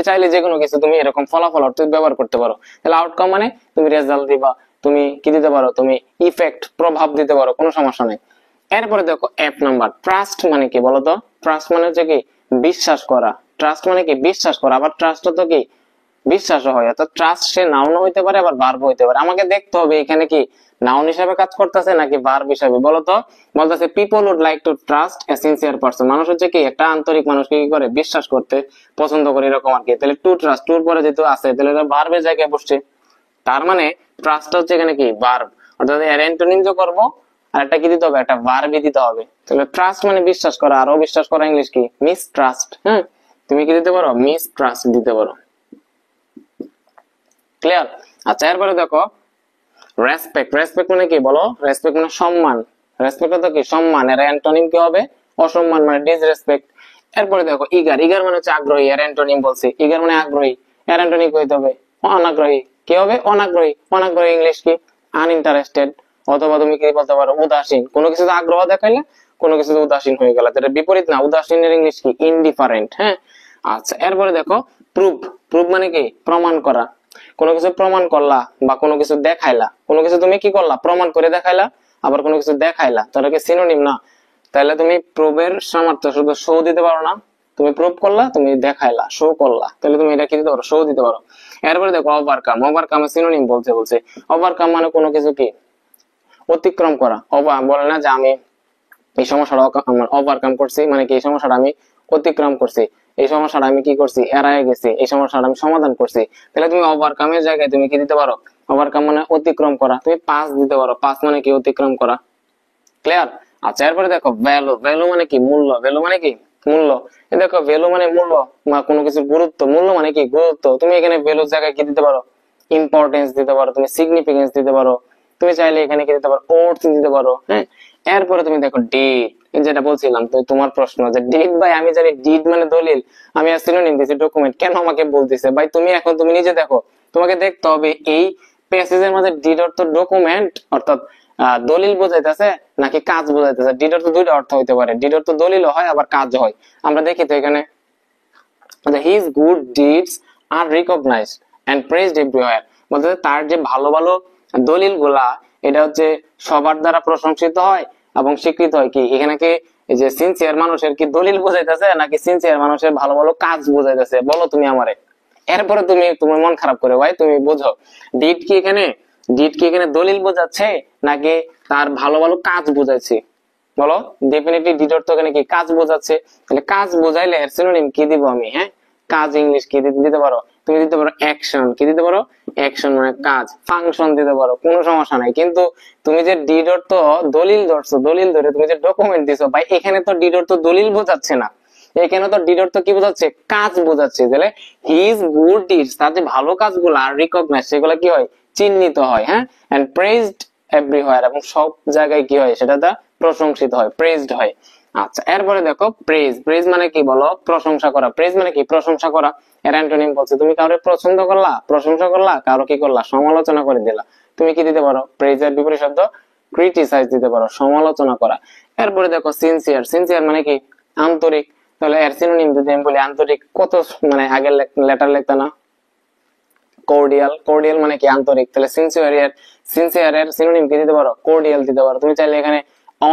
চাইলে যে কোনো কিছু তুমি এরকম ফলাফল অর্থ ব্যবহার করতে পারো। তাহলে আউটকাম মানে তুমি রেজাল্ট দিবা, তুমি কি দিতে পারো? তুমি ইফেক্ট, প্রভাব দিতে পারো, কোনো সমস্যা নেই। এরপরে দেখো এফ নাম্বার, ট্রাস্ট মানে কি বলতো? ট্রাস্ট মানে হচ্ছে কি? বিশ্বাস করা। ট্রাস্ট মানে কি? বিশ্বাস করা। আবার ট্রাস্ট তো কি? বিশ্বাসও হয়। অর্থাৎ ট্রাস্ট সে নাউনও হইতে পারে আবার ভার্ব হইতে পারে। আমাকে দেখতে হবে এখানে কি নাউন হিসাবে কাজ করতেছে নাকি ভার্ব হিসাবে। বলতো বলতেছে people would like to trust a sincere person. মানুষ হচ্ছে কি একটা আন্তরিক মানুষকে কি করে? বিশ্বাস করতে পছন্দ করে, এরকম আর কি। তাহলে টু ট্রাস্ট, টুর পরে যেহেতু আছে তাহলে এটা ভার্বের জায়গায় বসছে। তার মানে ট্রাস্ট হচ্ছে এখানে কি? ভার্ব। অর্থাৎ এর অ্যান্টোনিম যে করবো আর একটা কি দিতে হবে? একটা ভার্বই দিতে হবে। তাহলে ট্রাস্ট মানে বিশ্বাস করা, আর অবিশ্বাস করা ইংলিশ কি? মিসট্রাস্ট। হ্যাঁ, তুমি কি দিতে পারো? মিসট্রাস্ট দিতে পারো। ক্লিয়ার? আচ্ছা, এরপরে দেখো রেসপেক্ট। রেসপেক্ট মানে কি বলো? রেসপেক্ট মানে সম্মান। রেসপেক্ট তো কি? সম্মান। এর অ্যান্টোনিম কি হবে? অসম্মান, মানে ডিসরেসপেক্ট। এরপরে দেখো ইগার। ইগার মানে হচ্ছে আগ্রহী, এর অ্যান্টোনিম বলছি। ইগার মানে আগ্রহী, এর অ্যান্টোনিম কি হইতে হবে? অনাগ্রহী। কি হবে? অনাগ্রহী। অনাগ্রহী ইংলিশ কি? আনইন্টারেস্টেড। অথবা তুমি কি বলতে পারো? উদাসীন। কোনো কিছুতে আগ্রহ দেখাইলে কোনো কিছুতে উদাসীন হয়ে গেল, এটা বিপরীত না। উদাসীনের ইংলিশ কি? ইনডিফারেন্ট। হ্যাঁ, আচ্ছা, এরপরে দেখো প্রুভ। প্রুভ মানে কি? প্রমাণ করা। কোনো কিছু প্রমাণ করলা বা কোনো কিছু দেখাইলা, কোনো কিছু তুমি কি করলা? প্রমাণ করে দেখাইলা, আবার কোনো কিছু দেখাইলা, তাহলে কি সিনোনিম না? তাহলে তুমি প্রুভের সামর্থ্য শুধু শো দিতে পারো না। তুমি প্রুভ করলা, তুমি দেখাইলা, শো করলা, তাহলে তুমি এটা কি দিতে পারো? শো দিতে পারো। এরপরে দেখো ওভারকাম। ওভারকাম সিনোনিম বলছে ওভারকাম মানে কোনো কিছু কি? অতিক্রম করা। বলে না যে আমি এই সমস্যাটা ওভারকাম করছি, মানে কি এই সমস্যাটা আমি অতিক্রম করছি, এই সমস্যাটা আমি কি করছি, এড়ায় গেছি, এই সমস্যাটা আমি সমাধান করছি। তাহলে তুমি ওভারকামের জায়গায় তুমি কি দিতে পারো, ওভারকাম মানে অতিক্রম করা, তুমি পাস দিতে পারো, পাস মানে কি অতিক্রম করা। ক্লিয়ার? আচ্ছা, এরপরে দেখো ভ্যালু, ভ্যালু মানে কি মূল্য, ভ্যালু মানে কি মূল্য। দেখো ভ্যালু মানে মূল্য বা কোনো কিছুর গুরুত্ব, মূল্য মানে কি গুরুত্ব। তুমি এখানে ভ্যালুর জায়গায় কি দিতে পারো, ইম্পর্টেন্স দিতে পারো, তুমি সিগনিফিকেন্স দিতে পারো, তুমি চাইলে এখানে কি দিতে পারো, ওর্থ দিতে পারো। হ্যাঁ, এরপরে তুমি দেখো ডিড, যেটা বলছিলাম তো তোমার প্রশ্ন যে ডিড, ভাই আমি জানি ডিড মানে দলিল, আমি আর সিনোনিম দিয়েছি ডকুমেন্ট, কেন আমাকে বলতেছে ভাই? তুমি এখন তুমি নিজে দেখো, তোমাকে দেখতে হবে এই প্যাসেজের মধ্যে ডিড অর্থ ডকুমেন্ট অর্থাৎ দলিল বোঝাইতেছে নাকি কাজ বোঝাইতেছে। ডিড অর্থ দুইটা অর্থ হইতে পারে, ডিড অর্থ দলিল হয় আবার কাজ হয়। আমরা দেখি তো এখানে his good deeds are recognised and praised everywhere, বলতে তার যে ভালো ভালো দলিল গুলা এটা হচ্ছে সবার দ্বারা প্রশংসিত হয় এবং স্বীকৃত হয়। কি এখানে কি এই যে সিনসিয়ার মানুষের কি দলিল বোঝাইতেছে নাকি সিনসিয়ার মানুষের ভালো ভালো কাজ বোঝাইতেছে, বলো তুমি আমারে। এরপরে তুমি তোমার মন খারাপ করে ভাই তুমি বোঝো ডিড কি এখানে, ডিড কি এখানে দলিল বোঝাচ্ছে নাকি তার ভালো ভালো কাজ বোঝাচ্ছে, বলো। ডেফিনেটলি ডিড অর্থ এখানে কি কাজ বোঝাচ্ছে। তাহলে কাজ বোঝাইলে এর সিনোনিম কি দিব আমি? হ্যাঁ, কাজ ইংলিশ কি দিতে পারো, তুমি দিতে পারো অ্যাকশন, কি দিতে পারো অ্যাকশন মানে কাজ, ফাংশন দিতে পারো, কোনো সমস্যা নাই। কিন্তু তুমি যে ডিড অর্থ দলিল ধরছো, দলিল ধরে তুমি যে ডকুমেন্ট দিছো ভাই, এখানে তো ডিড অর্থ দলিল বোঝাচ্ছে না, এখানে তো ডিড অর্থ কি বোঝাচ্ছে, কাজ বোঝাচ্ছে। তাহলে হিজ গুড ডিডস, তার যে ভালো কাজগুলো আর রিকগনাইজ সেগুলো কি হয়, চিহ্নিত হয়। হ্যাঁ, এন্ড প্রেজড এভরিওয়্যার, এবং সব জায়গায় কি হয় সেটা তা প্রশংসিত হয়, প্রেজড হয়। আচ্ছা, এরপরে দেখো প্রেজ, প্রেজ মানে কি বলো, প্রশংসা করা। প্রেজ মানে কি প্রশংসা করা। এর অ্যান্টোনিম বলছে তুমি কাউকে পছন্দ করলা, প্রশংসা করলা, কারো কি করলা, সমালোচনা করে দিলা, তুমি কি দিতে পারো, প্রেজের বিপরীত শব্দ ক্রিটিসাইজ দিতে পারো, সমালোচনা করা। এরপরে দেখো সিনসিয়ার, সিনসিয়ার মানে কি আন্তরিক। তাহলে এর সিনোনিম যদি আমি বলি আন্তরিক, কত মানে আগের লেটার লিখতে না, কর্ডিয়াল, কর্ডিয়াল মানে কি আন্তরিক। তাহলে সিনসিয়ার, সিনসিয়ারের সিনোনিম কি দিতে পারো, কর্ডিয়াল দিতে পারো। তুমি চাইলে এখানে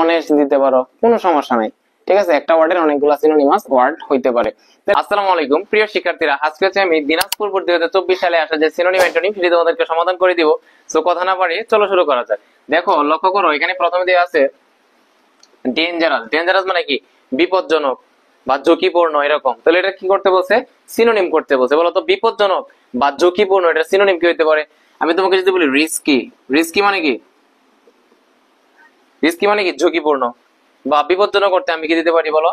অনেস্ট দিতে পারো, কোনো সমস্যা নাই। ঠিক আছে, একটা ওয়ার্ডের অনেকগুলো সিনোনিমাস ওয়ার্ড হইতে পারে। আসসালামু আলাইকুম প্রিয় শিক্ষার্থীরা, আজকে হচ্ছে আমি দিনাজপুর বোর্ড 2024 সালে আসা যে সিনোনিম অ্যান্টোনিম সেটি তোমাদেরকে সমাধান করে দিব। সো কথা না বাড়িয়ে চলো শুরু করা যাক। দেখো লক্ষ্য করো এখানে প্রথমে দেওয়া আছে ডেঞ্জারাস। ডেঞ্জারাস মানে কি বিপজ্জনক বা ঝুঁকিপূর্ণ এরকম। তাহলে এটা কি করতে বলছে, সিনোনিম করতে বলছে। বলো তো বিপজ্জনক বা ঝুঁকিপূর্ণ এটা সিনোনিম কি হইতে পারে? আমি তোমাকে যদি বলি রিস্কি, রিস্কি মানে কি, রিস্কি মানে কি ঝুঁকিপূর্ণ বা বিপজ্জনক করতে আমি কি দিতে পারি বলো,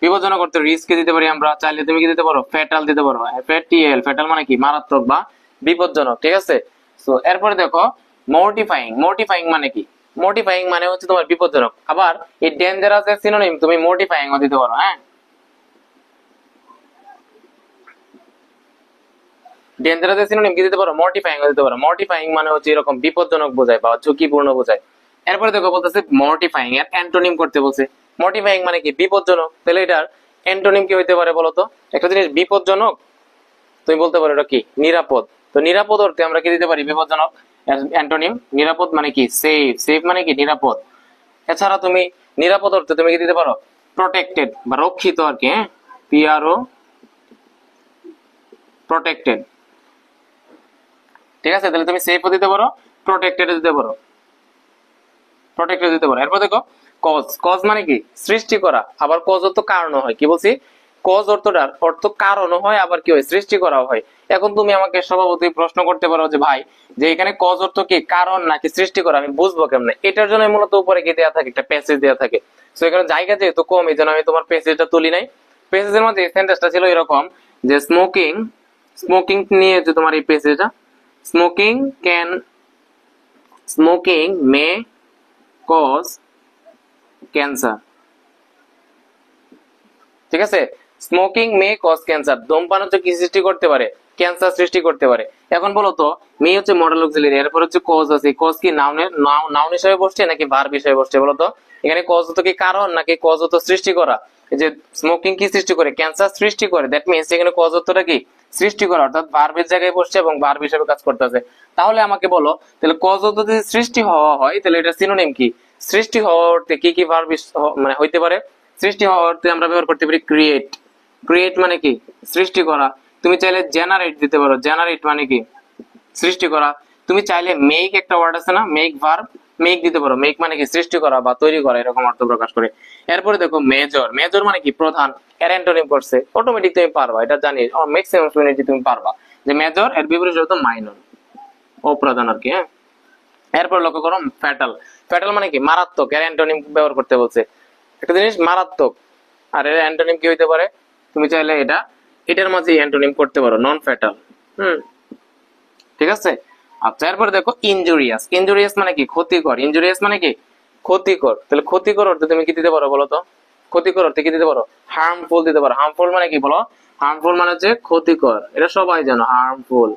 বিপজ্জনক করতে রিস্ক দিতে পারি আমরা। চাইলে তুমি কি দিতে পারো, ফ্যাটাল দিতে পারো, এফএটিএল, ফ্যাটাল মানে কি মারাত্মক বা বিপজ্জনক। ঠিক আছে, সো এরপরে দেখো মর্টিফাইং, মর্টিফাইং মানে কি, মর্টিফাইং মানে হচ্ছে তোমার বিপজ্জনক। আবার এই ডেঞ্জারাস এর সিনোনিম তুমি মর্টিফাইং ও দিতে পারো। হ্যাঁ, ডেঞ্জারাস এর সিনোনিম কি দিতে পারো, মর্টিফাইং ও দিতে পারো। মর্টিফাইং মানে হচ্ছে এরকম বিপজ্জনক বোঝায় বা ঝুঁকিপূর্ণ বোঝায়। এরপরে দেখো বলতেছে মর্টিফাইং এর অ্যান্টোনিম করতে বলছে। মর্টিফাইং মানে কি বিপজ্জনক, তাহলে এটার অ্যান্টোনিম কি হইতে পারে বলতো? একটা জিনিস বিপজ্জনক তুমি বলতে পারো এটা কি নিরাপদ। তো নিরাপদ অর্থে আমরা কি দিতে পারি, বিপজ্জনক অ্যান্টোনিম। নিরাপদ মানে কি সেফ, সেফ মানে কি নিরাপদ। এছাড়া তুমি নিরাপদ অর্থে তুমি কি দিতে পারো, প্রটেক্টেড বা রক্ষিত আর কি। হ্যাঁ, পিআরও প্রটেক্টেড। ঠিক আছে, তাহলে তুমি সেফও দিতে পারো, প্রটেক্টেড দিতে পারো, প্রটেক্টেড দিতে পারো। এরপর দেখো কজ, কজ মানে কি সৃষ্টি করা। আবার কজ অর্থ কারণ হয়, কি বলছি, কজ অর্থটার অর্থ কারণও হয় আবার কি হয় সৃষ্টি করাও হয়। এখন তুমি আমাকে স্বভাবতই প্রশ্ন করতে পারো যে ভাই যে এখানে কজ অর্থ কি কারণ নাকি সৃষ্টি করা, আমি বুঝবো কেমনে? এটার জন্য মূলত উপরে কি দেওয়া থাকে, একটা প্যাসেজ দেওয়া থাকে। তো এখানে জায়গা যেহেতু কম এই জন্য আমি তোমার প্যাসেজটা তুলি নাই। প্যাসেজের মধ্যে সেন্টেন্সটা ছিল এরকম যে স্মোকিং, স্মোকিং নিয়ে যে তোমার এই প্যাসেজটা, smoking can, smoking may cause cancer. ঠিক আছে, স্মোকিং মে কজ ক্যান্সার, ধূমপান হচ্ছে কি সৃষ্টি করতে পারে, ক্যান্সার সৃষ্টি করতে পারে। এখন বলো তো মে হচ্ছে মডেল অক্সিলারি, এরপর হচ্ছে কজ আছে, কজ কি নাউনের নাউন হিসেবে বসছে নাকি ভার্ব হিসেবে বসছে বলো তো? এখানে কজ হতো কি কারণ নাকি কজ হতো সৃষ্টি করা? এই যে স্মোকিং কি সৃষ্টি করে, ক্যান্সার সৃষ্টি করে, দ্যাট মিন্স এখানে কজ হতোটা কি সৃষ্টি করা, অর্থাৎ ভার্বের জায়গায় বসছে এবং ভার্ব হিসেবে কাজ করতেছে। তাহলে আমাকে বলো তাহলে কজ হতো যদি সৃষ্টি হওয়া হয় তাহলে এটা সিনোনিম কি, সৃষ্টি হওয়ার অর্থে কি কি ভার্ব মানে হইতে পারে? সৃষ্টি হওয়ার অর্থে আমরা ব্যবহার করতে পারি ক্রিয়েট, ক্রিয়েট মানে কি সৃষ্টি করা। তুমি চাইলে জেনারেট দিতে পারো, জেনারেট মানে কি সৃষ্টি করা। তুমি চাইলে মেক, একটা ওয়ার্ড আছে না মেক ভার্ব, মেক দিতে পারো, মেক মানে কি সৃষ্টি করা বা তৈরি করা, এরকম অর্থ প্রকাশ করে। এরপরে দেখো মেজর, মেজর মানে কি প্রধান, এর অ্যান্টোনিম করছে, অটোমেটিক তুমি পারবা, এটা জানি ম্যাক্সিমাম স্টুডেন্ট তুমি পারবা যে মেজর এর বিপরীত শব্দ মাইনর, অপ্রধান আর কি। হ্যাঁ, এরপর লক্ষ্য করো ফ্যাটাল, ফ্যাটাল মানে কি মারাত্মক, এর অ্যান্টোনিম ব্যবহার করতে বলছে। একটা জিনিস মারাত্মক আর এর অ্যান্টোনিম কি হইতে পারে, তুমি চাইলে এটার মাঝে অ্যান্টোনিম করতে পারো, নন ফ্যাটাল। ঠিক আছে। আচ্ছা, এরপরে দেখো ইনজুরিয়াস, ইনজুরিয়াস মানে কি ক্ষতিকর, ইনজুরিয়াস মানে কি ক্ষতিকর। তাহলে ক্ষতিকর অর্থে তুমি কি দিতে পারো বলো তো, ক্ষতিকর অর্থে কি দিতে পারো, হার্মফুল দিতে পারো। হার্মফুল মানে কি বলো, হার্মফুল মানে হচ্ছে ক্ষতিকর, এটা সবাই জানো হার্মফুল,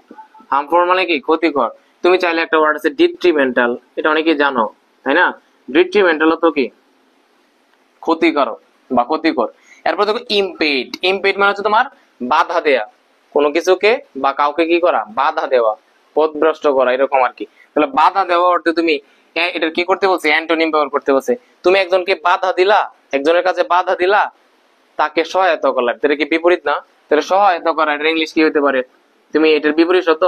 হার্মফুল মানে কি ক্ষতিকর। তুমি চাইলে একটা ওয়ার্ড আছে ডিট্রিমেন্টাল, এটা অনেকেই জানো তাই না, ডিট্রিমেন্টাল তো কি ক্ষতিকারক বা ক্ষতিকর। এরপর দেখো ইমপেড, ইমপেড মানে হচ্ছে তোমার বাধা দেয়া, কোনো কিছুকে বা কাউকে কি করা, বাধা দেওয়া, পথভ্রষ্ট করা, এরকম আর কি। তাহলে বাধা দেওয়া অর্থে তুমি এটার কি করতে বলছে, অ্যান্টোনিম ব্যবহার করতে বলছে। তুমি একজনকে বাধা দিলা, একজনের কাছে বাধা দিলা, তাকে সহায়তা করলা, এটা কি বিপরীত না? তাহলে সহায়তা করা এর ইংলিশ কি হতে পারে, তুমি এটার বিপরীত শব্দ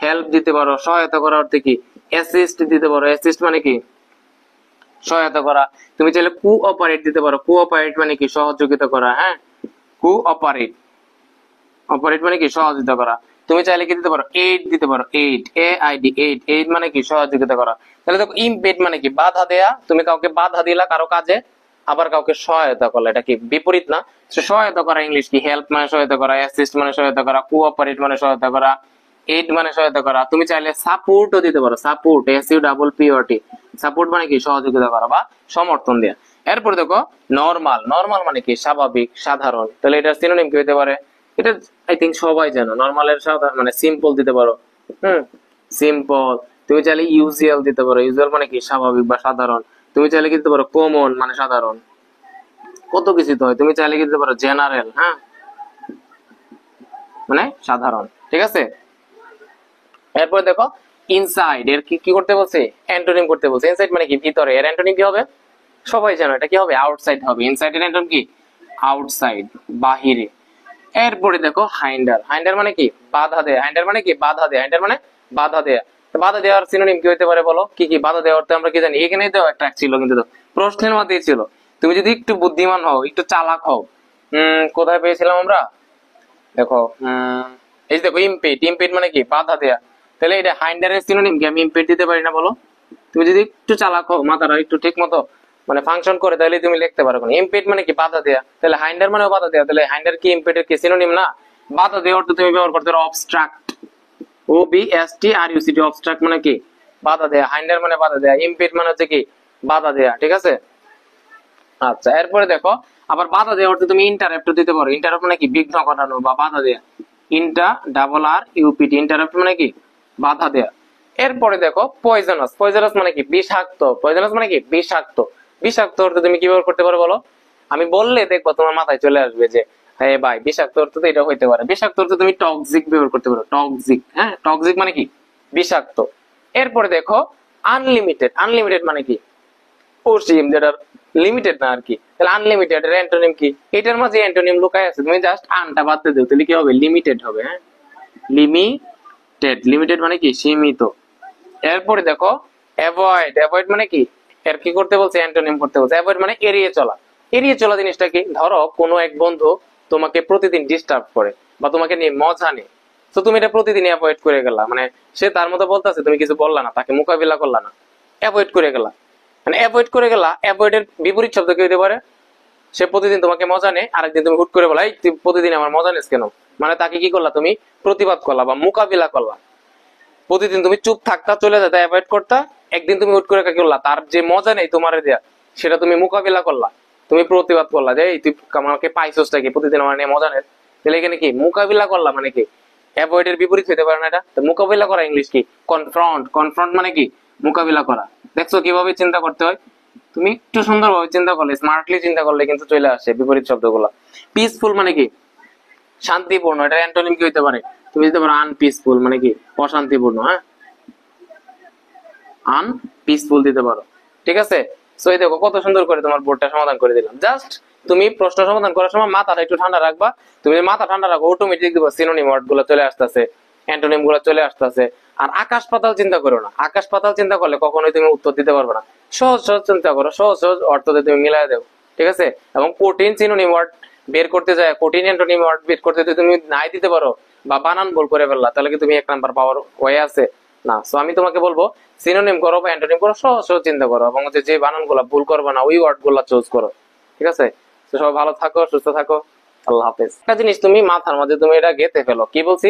হেল্প দিতে পারো। সহায়তা করা অর্থে কি অ্যাসিস্ট দিতে পারো, অ্যাসিস্ট মানে কি সহায়তা করা। তুমি চাইলে কোঅপারেট দিতে পারো, কোঅপারেট মানে কি সহযোগিতা করা। হ্যাঁ, কোঅপারেট, অপারেট মানে কি সহযোগিতা করা। তুমি চাইলে কি দিতে পারো, এইড দিতে পারো, এইড, AID, এইড, এইড মানে কি সহযোগিতা করা। তাহলে দেখো ইমপেড মানে কি বাধা দেয়া, তুমি কাউকে বাধা দিলা কারো কাজে, আবার কাউকে সহায়তা করলা, এটা কি বিপরীত না? সহায়তা করা ইংলিশ কি, হেল্প মানে সহায়তা করা, অ্যাসিস্ট মানে সহায়তা করা, কোঅপারেট মানে সহায়তা করা, এইড মানে সহায়তা করা। তুমি চাইলে সাপোর্টও দিতে পারো, সাপোর্ট, SUPPORT, সাপোর্ট মানে কি সহযোগিতা করা বা সমর্থন দেয়া। এরপর দেখো নরমাল, নরমাল মানে কি স্বাভাবিক, সাধারণ। তাহলে এটা সিনোনিম কি হতে পারে, এটা আই থিঙ্ক সবাই জানো, নরমালের সাধারণ মানে সিম্পল দিতে পারো। সিম্পল। তুমি চাইলে ইউজুয়াল দিতে পারো, ইউজুয়াল মানে কি স্বাভাবিক বা সাধারণ। তুমি চাইলে কি দিতে পারো কমন মানে সাধারণ, কত কিছু তো হয়। তুমি চাইলে কি দিতে পারো জেনারেল, হ্যাঁ মানে সাধারণ। ঠিক আছে। এরপর দেখো ইনসাইড, এর কি করতে বলছে, অ্যান্টোনিম করতে বলছে। ইনসাইড মানে কি ভিতরে, এর অ্যান্টোনিম কি হবে সবাই জানো, এটা কি হবে আউটসাইড হবে। ইনসাইড এর অ্যান্টোনিম কি আউটসাইড, বাহিরে। এরপরে দেখো হাইন্ডার, হাইন্ডার মানে কি বাধা দেয়া, হাইন্ডার মানে কি বাধা দেয়া, হাইন্ডার মানে বাধা দেয়া। বাধা দেওয়ার সিনোনিম কি হতে পারে বলো, কি কি বাধা দেওয়ার অর্থে আমরা কি জানি, এখানেই তো একটা ছিল কিন্তু তো প্রশ্নের মধ্যেই ছিল। তুমি যদি একটু বুদ্ধিমান হও, একটু চালাক হও, কোথায় পেয়েছিলাম আমরা, দেখো এই দেখো ইমপেড, ইমপেড মানে কি বাধা দেয়া। তাহলে এটা হাইন্ডারের সিনোনিম কি আমি ইমপেড দিতে পারি না বলো? তুমি যদি একটু চালাক হও, মাথাটা একটু ঠিক মতো মানে ফাংশন করে, তাহলে তুমি লিখতে পারো। ইমপেড মানে কি বাধা দেয়া, তাহলে হাইন্ডার মানে বাধা দেয়া, তাহলে হাইন্ডার কি ইমপেডের কি সিনোনিম না? বাধা দেওয়ার তো তুমি ব্যবহার করতে পারো অবস্ট্রাক্ট, OBSTRUCT, অবস্ট্রাক্ট মানে কি বাধা দেয়া, হাইন্ডার মানে বাধা দেয়া, ইমপেড মানে হচ্ছে কি বাধা দেয়া। ঠিক আছে। আচ্ছা, এরপরে দেখো আবার বাধা দেওয়ার অর্থে তুমি ইন্টারাপ্ট দিতে পারো। ইন্টারাপ্ট মানে কি বিঘ্ন ঘটানো বা বাধা দেয়া, INTERRUPT, ইন্টারাপ্ট মানে কি বাধা দেয়া। এরপরে দেখো পয়জনাস, পয়জনাস মানে কি বিষাক্ত, পয়জনাস মানে কি বিষাক্ত। বিষাক্ত অর্থে তুমি কি ব্যবহার করতে পারো বলো? আমি বললে দেখবো তোমার মাথায় চলে আসবে যে হ্যাঁ ভাই বিষাক্ত অর্থ তো এটা হইতে পারে। বিষাক্ত অর্থে তুমি টক্সিক ব্যবহার করতে পারো, টক্সিক। হ্যাঁ, টক্সিক মানে কি বিষাক্ত। এরপরে দেখো আনলিমিটেড, আনলিমিটেড মানে কি অসীম, যেটা লিমিটেড না আর কি। তাহলে আনলিমিটেড এর অ্যান্টোনিম কি, এটার মাঝে অ্যান্টোনিম লুকায় আছে, তুমি জাস্ট আনটা বাদ দিয়ে দাও, তাহলে কি হবে লিমিটেড হবে। হ্যাঁ, লিমিটেড, লিমিটেড মানে কি সীমিত। এরপরে দেখো অ্যাভয়েড, অ্যাভয়েড মানে কি এর কি করতে বলছে, অ্যান্টোনিম করতে বলছে। অ্যাভয়েড মানে এড়িয়ে চলা। এড়িয়ে চলা জিনিসটা কি, ধরো কোনো এক বন্ধু তোমাকে প্রতিদিন ডিস্টার্ব করে বা তোমাকে নিয়ে মজা নেই, তো তুমি এটা প্রতিদিন অ্যাভয়েড করে গেলা, মানে সে তার মতো বলতেছে, তুমি কিছু বললা না, তাকে মোকাবিলা করলা না, অ্যাভয়েড করে গেলা। মানে অ্যাভয়েড করে গেলা, অ্যাভয়েড এর বিপরীত শব্দ কি হতে পারে, সে প্রতিদিন তোমাকে মজা নেয়, আরেকদিন তুমি হুট করে বলা এই তুই প্রতিদিন আমার মজা নিস কেন, মানে তাকে কি করলা, তুমি প্রতিবাদ করলা বা মোকাবিলা করলা। প্রতিদিন তুমি চুপ থাকতা, চলে যেতা, অ্যাভয়েড করতা, একদিন তুমি হুট করে কি করলা, তার যে মজা নেই তোমার দেয়া, সেটা তুমি মোকাবিলা করলা, তুমি প্রতিবাদ করলা যে এই তুই আমাকে পাইছসটা কি প্রতিদিন আমার নিয়ে মজা নেই। তাহলে এখানে কি মোকাবিলা করলা মানে কি অ্যাভয়েড এর বিপরীত হতে পারে না এটা। তো মোকাবিলা করা ইংলিশ কি কনফ্রন্ট, কনফ্রন্ট মানে কি মোকাবিলা করা। দেখছো কিভাবে চিন্তা করতে হয়, তুমি একটু সুন্দরভাবে চিন্তা করলে, স্মার্টলি চিন্তা করলে কিন্তু চলে আসে বিপরীত শব্দগুলো। পিসফুল মানে কি শান্তিপূর্ণ, এটা অ্যান্টোনিম কি হতে পারে, তুমি দিতে পারো আনপিসফুল মানে কি অশান্তিপূর্ণ। হ্যাঁ, আনপিসফুল দিতে পারো। ঠিক আছে। সো এই দেখো কত সুন্দর করে তোমার বোর্ডটা সমাধান করে দিলাম। জাস্ট তুমি প্রশ্ন সমাধান করার সময় মাথাটা একটু ঠান্ডা রাখবা। তুমি মাথা ঠান্ডা রাখো, অটোমেটিক দেখবা সিনোনিম ওয়ার্ড গুলো চলে আসতেছে। অ্যান্টোনিম গুলো চলে আসতেছে। আর আকাশ পাতাল চিন্তা করো না, আকাশ পাতাল চিন্তা করলে কখনোই তুমি উত্তর দিতে পারবে না। সহজ সহজ চিন্তা করো, সহজ সহজ অর্থতে তুমি মিলাই দেও, ঠিক আছে। এবং কঠিন সিনোনিম ওয়ার্ড বের করতে যায়, কঠিন অ্যান্টোনিম ওয়ার্ড বের করতে যদি তুমি নাই দিতে পারো বা বানান ভুল করে ফেললা, তাহলে কি তুমি 1 নাম্বার পাওয়ার হয়ে আছে? না। সো আমি তোমাকে বলবো সিনোনিম করো বা অ্যান্টোনিম করো, সহজ সহজ চিন্তা করো এবং যে বানান গুলা ভুল করবে না ওই ওয়ার্ড গুলা চুজ করো, ঠিক আছে। তো সবাই ভালো থাকো, সুস্থ থাকো, আল্লাহ হাফেজ। একটা জিনিস তুমি মাথার মধ্যে তুমি এটা গেঁথে ফেলো, কি বলছি,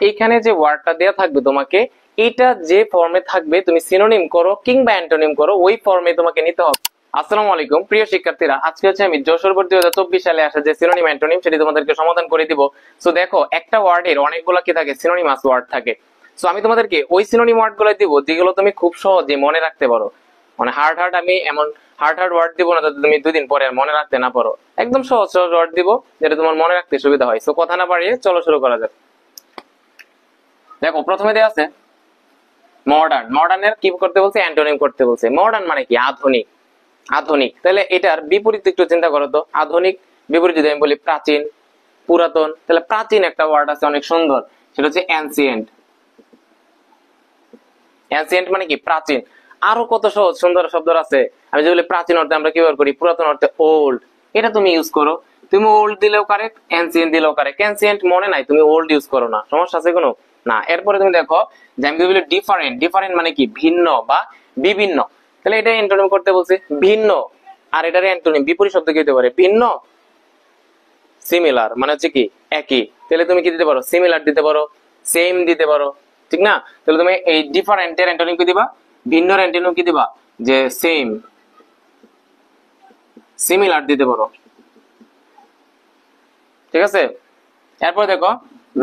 এইখানে যে ওয়ার্ডটা দেয়া থাকবে তোমাকে, এটা যে ফর্মে থাকবে তুমি সিনোনিম করো কিংবা অ্যান্টোনিম করো, ওই ফর্মে তোমাকে নিতে হবে। আসসালামু আলাইকুম প্রিয় শিক্ষার্থীরা, আজকে হচ্ছে আমি যশোর বোর্ড 2024 সালে আসা যে সিনোনিম অ্যান্টোনিম সেটি তোমাদেরকে সমাধান করে দিব। সো দেখো, একটা ওয়ার্ডের অনেকগুলো কি থাকে, সিনোনিমাস ওয়ার্ড থাকে। সো আমি তোমাদেরকে ওই সিনোনিম ওয়ার্ড গুলো দিব যেগুলো তুমি খুব সহজে মনে রাখতে পারো। মানে হার্ড হার্ড আমি এমন হার্ড হার্ড ওয়ার্ড দিব না যাতে তুমি 2 দিন পরে মনে রাখতে না পারো, একদম সহজ সহজ ওয়ার্ড দিব যেটা তোমার মনে রাখতে সুবিধা হয়। সো কথা না বাড়িয়ে চলো শুরু করা যাক। দেখো প্রথমে দেয়া আছে মডার্ন। মডার্নের কি করতে বলছে, অ্যান্টোনিম করতে বলছে। মডার্ন মানে কি, আধুনিক। আধুনিক, তাহলে এটার বিপরীত একটু চিন্তা করো তো। আধুনিক বিপরীত যদি আমি বলি প্রাচীন, পুরাতন, তাহলে প্রাচীন একটা ওয়ার্ড আছে অনেক সুন্দর, সেটা হচ্ছে অ্যানসিয়েন্ট। অ্যানসিয়েন্ট মানে কি, প্রাচীন। আরো কত সহজ সুন্দর শব্দ আছে। আমি যদি বলি প্রাচীন অর্থে আমরা কি ব্যবহার করি, পুরাতন অর্থে ওল্ড, এটা তুমি ইউজ করো। তুমি ওল্ড দিলেও কারেক্ট, অ্যানসিয়েন্ট দিলেও কারেক্ট। অ্যানসিয়েন্ট মনে নাই, তুমি ওল্ড ইউজ করো না, সমস্যা আছে কোনো না। এরপরে তুমি দেখো যে আমি বলি ডিফারেন্ট। ডিফারেন্ট মানে কি, ভিন্ন বা বিভিন্ন, তাহলে এটা অ্যান্টোনিম করতে বলছে ভিন্ন। আর এটার অ্যান্টোনিম বিপরীত শব্দ কি হতে পারে, ভিন্ন। সিমিলার মানে হচ্ছে কি, একই, তাহলে তুমি কি দিতে পারো, সিমিলার দিতে পারো, সেম দিতে পারো, ঠিক না। তাহলে তুমি এই ডিফারেন্টের অ্যান্টোনিম কি দিবা, ভিন্নর অ্যান্টোনিম কি দিবা, যে সেম। সিমিলার দিতে পারো, ঠিক আছে। এরপর দেখো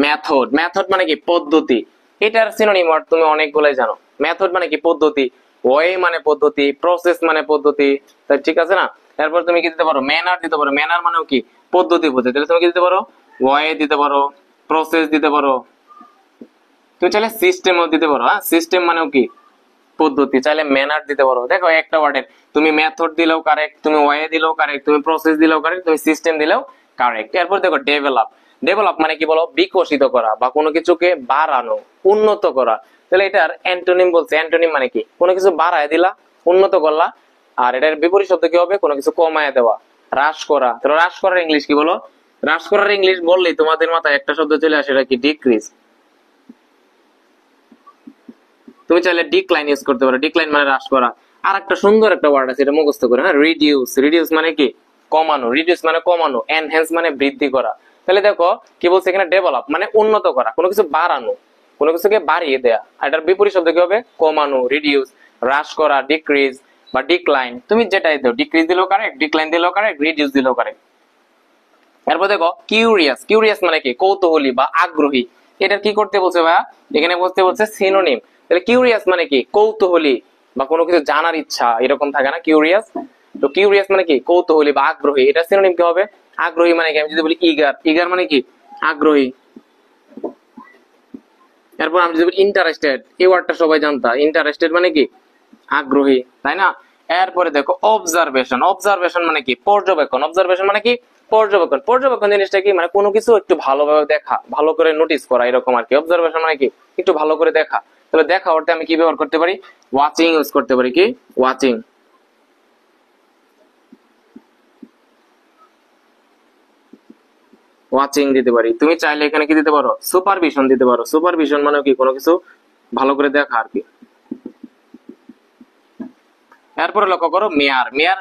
মেথড। মেথড মানে কি, পদ্ধতি। এটার সিনোনিম ওয়ার্ড তুমি অনেকগুলাই জানো। মেথড মানে কি, পদ্ধতি। ওয়ে মানে পদ্ধতি, প্রসেস মানে পদ্ধতি, তাই ঠিক আছে না। এরপর তুমি কি দিতে পারো, ম্যানার দিতে পারো। ম্যানার মানেও কি, পদ্ধতি বোঝায়, তাহলে তুমি কি দিতে পারো, ওয়ে দিতে পারো, প্রসেস দিতে পারো। তুমি চাইলে সিস্টেমও দিতে পারো, হ্যাঁ, সিস্টেম মানেও কি, পদ্ধতি, চাইলে ম্যানার দিতে পারো। দেখো একটা ওয়ার্ডের তুমি মেথড দিলেও কারেক্ট, তুমি ওয়ে দিলেও কারেক্ট, তুমি প্রসেস দিলেও কারেক্ট, তুমি সিস্টেম দিলেও কারেক্ট। এরপর দেখো ডেভেলপ। ডেভেলপ মানে কি বলো, বিকশিত করা বা কোনো কিছুকে বাড়ানো, উন্নত করা। তাহলে এটার অ্যান্টোনিম বলছে। অ্যান্টোনিম মানে কি, কোনো কিছু বাড়ায় দিলা, উন্নত করলা। আর এটার বিপরীত শব্দ কি হবে, কোনো কিছু কমায় দেওয়া, হ্রাস করা। তাহলে হ্রাস করার ইংলিশ কি বলো, হ্রাস করার ইংলিশ বললেই তোমাদের মাথায় একটা শব্দ চলে আসে, এটা কি, ডিক্রিজ। তুমি চাইলে ডিক্লাইন ইউজ করতে পারো। ডিক্লাইন মানে হ্রাস করা। আর একটা সুন্দর একটা ওয়ার্ড আছে, এটা মুখস্থ করে, হ্যাঁ, রিডিউস। রিডিউস মানে কি, কমানো। রিডিউস মানে কমানো। এনহ্যান্স মানে বৃদ্ধি করা। তাহলে দেখো কি বলছে এখানে, ডেভেলপ মানে উন্নত করা, কোনো কিছু বাড়ানো, কোনো কিছুকে বাড়িয়ে দেয়া। এটার বিপরীত শব্দ কি হবে, কমানো, রিডিউস। হ্রাস করা, ডিক্রিজ বা ডিক্লাইন, তুমি যেটাই দাও, ডিক্রিজ দিলেও কারেক্ট, ডিক্লাইন দিলেও কারেক্ট, রিডিউস দিলেও কারেক্ট। এরপর দেখো কিউরিয়াস। কিউরিয়াস মানে কি, কৌতূহলী বা আগ্রহী। এটা কি করতে বলছে ভাইয়া, এখানে বলতে বলছে সিনোনিম। তাহলে কিউরিয়াস মানে কি, কৌতূহলী বা কোনো কিছু জানার ইচ্ছা, এরকম থাকে না কিউরিয়াস। তো কিউরিয়াস মানে কি, কৌতূহলী বা আগ্রহী। এটা সিনোনিম কি হবে, আগ্রহী মানে কি, আমি যদি বলি ইগার। ইগার মানে কি, আগ্রহী। এরপর আমি যদি বলি ইন্টারেস্টেড, এই ওয়ার্ডটা সবাই জানতা। ইন্টারেস্টেড মানে কি, আগ্রহী, তাই না। এরপরে দেখো অবজারভেশন। অবজারভেশন মানে কি, পর্যবেক্ষণ। অবজারভেশন মানে কি, পর্যবেক্ষণ। পর্যবেক্ষণ জিনিসটা কি, মানে কোনো কিছু একটু ভালোভাবে দেখা, ভালো করে নোটিস করা, এরকম আর কি। অবজারভেশন মানে কি, একটু ভালো করে দেখা। তাহলে দেখা অর্থে আমি কি ব্যবহার করতে পারি, ওয়াচিং ইউজ করতে পারি। কি, ওয়াচিং। ওয়াচিং দিতে পারি। তুমি চাইলে এখানে কি দিতে পারো, সুপারভিশন দিতে পারো। সুপারভিশন মানে কি, কোনো কিছু ভালো করে দেখা আর কি। এরপরে লক্ষ্য করো মেয়ার। মেয়ার,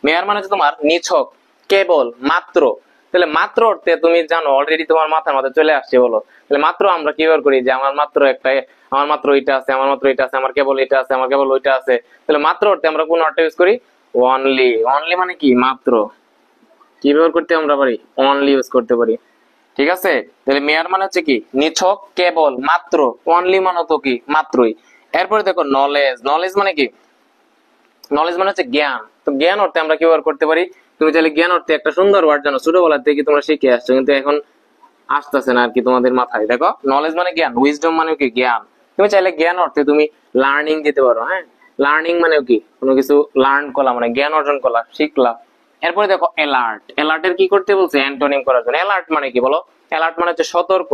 মেয়ার মানে হচ্ছে তোমার নিছক, কেবল, মাত্র। তাহলে মাত্র অর্থে তুমি জানো অলরেডি, তোমার মাথার মধ্যে চলে আসছে, বলো। তাহলে মাত্র আমরা কি ব্যবহার করি, যে আমার মাত্র একটা, আমার মাত্র এটা আছে, আমার মাত্র এটা আছে, আমার কেবল এটা আছে, আমার কেবল ওইটা আছে। তাহলে মাত্র অর্থে আমরা কোন ওয়ার্ডটা ইউজ করি, অনলি। অনলি মানে কি, মাত্র। কি ব্যবহার করতে আমরা পারি, অনলি ইউজ করতে পারি, ঠিক আছে। তাহলে মেয়ার মানে হচ্ছে কি, নিছক, কেবল, মাত্র। অনলি মানে তো কি, মাত্রই। এরপরে দেখো নলেজ। নলেজ মানে কি, নলেজ মানে হচ্ছে জ্ঞান। তো জ্ঞান অর্থে আমরা কি ব্যবহার করতে পারি, তুমি চাইলে জ্ঞান অর্থে একটা সুন্দর ওয়ার্ড জানো, ছোটবেলা থেকে তোমরা শিখে আসছো, কিন্তু এখন আসতেছে না আর কি তোমাদের মাথায়। দেখো নলেজ মানে জ্ঞান, উইজডম মানে কি, জ্ঞান। তুমি চাইলে জ্ঞান অর্থে তুমি লার্নিং দিতে পারো, হ্যাঁ। লার্নিং মানে কি, কোনো কিছু লার্ন করা, মানে জ্ঞান অর্জন করা, শিখলা। এরপরে দেখো অ্যালার্ট। অ্যালার্টের কি করতে বলছে, অ্যান্টোনিম করার জন্য। অ্যালার্ট মানে কি বলো, অ্যালার্ট মানে হচ্ছে সতর্ক।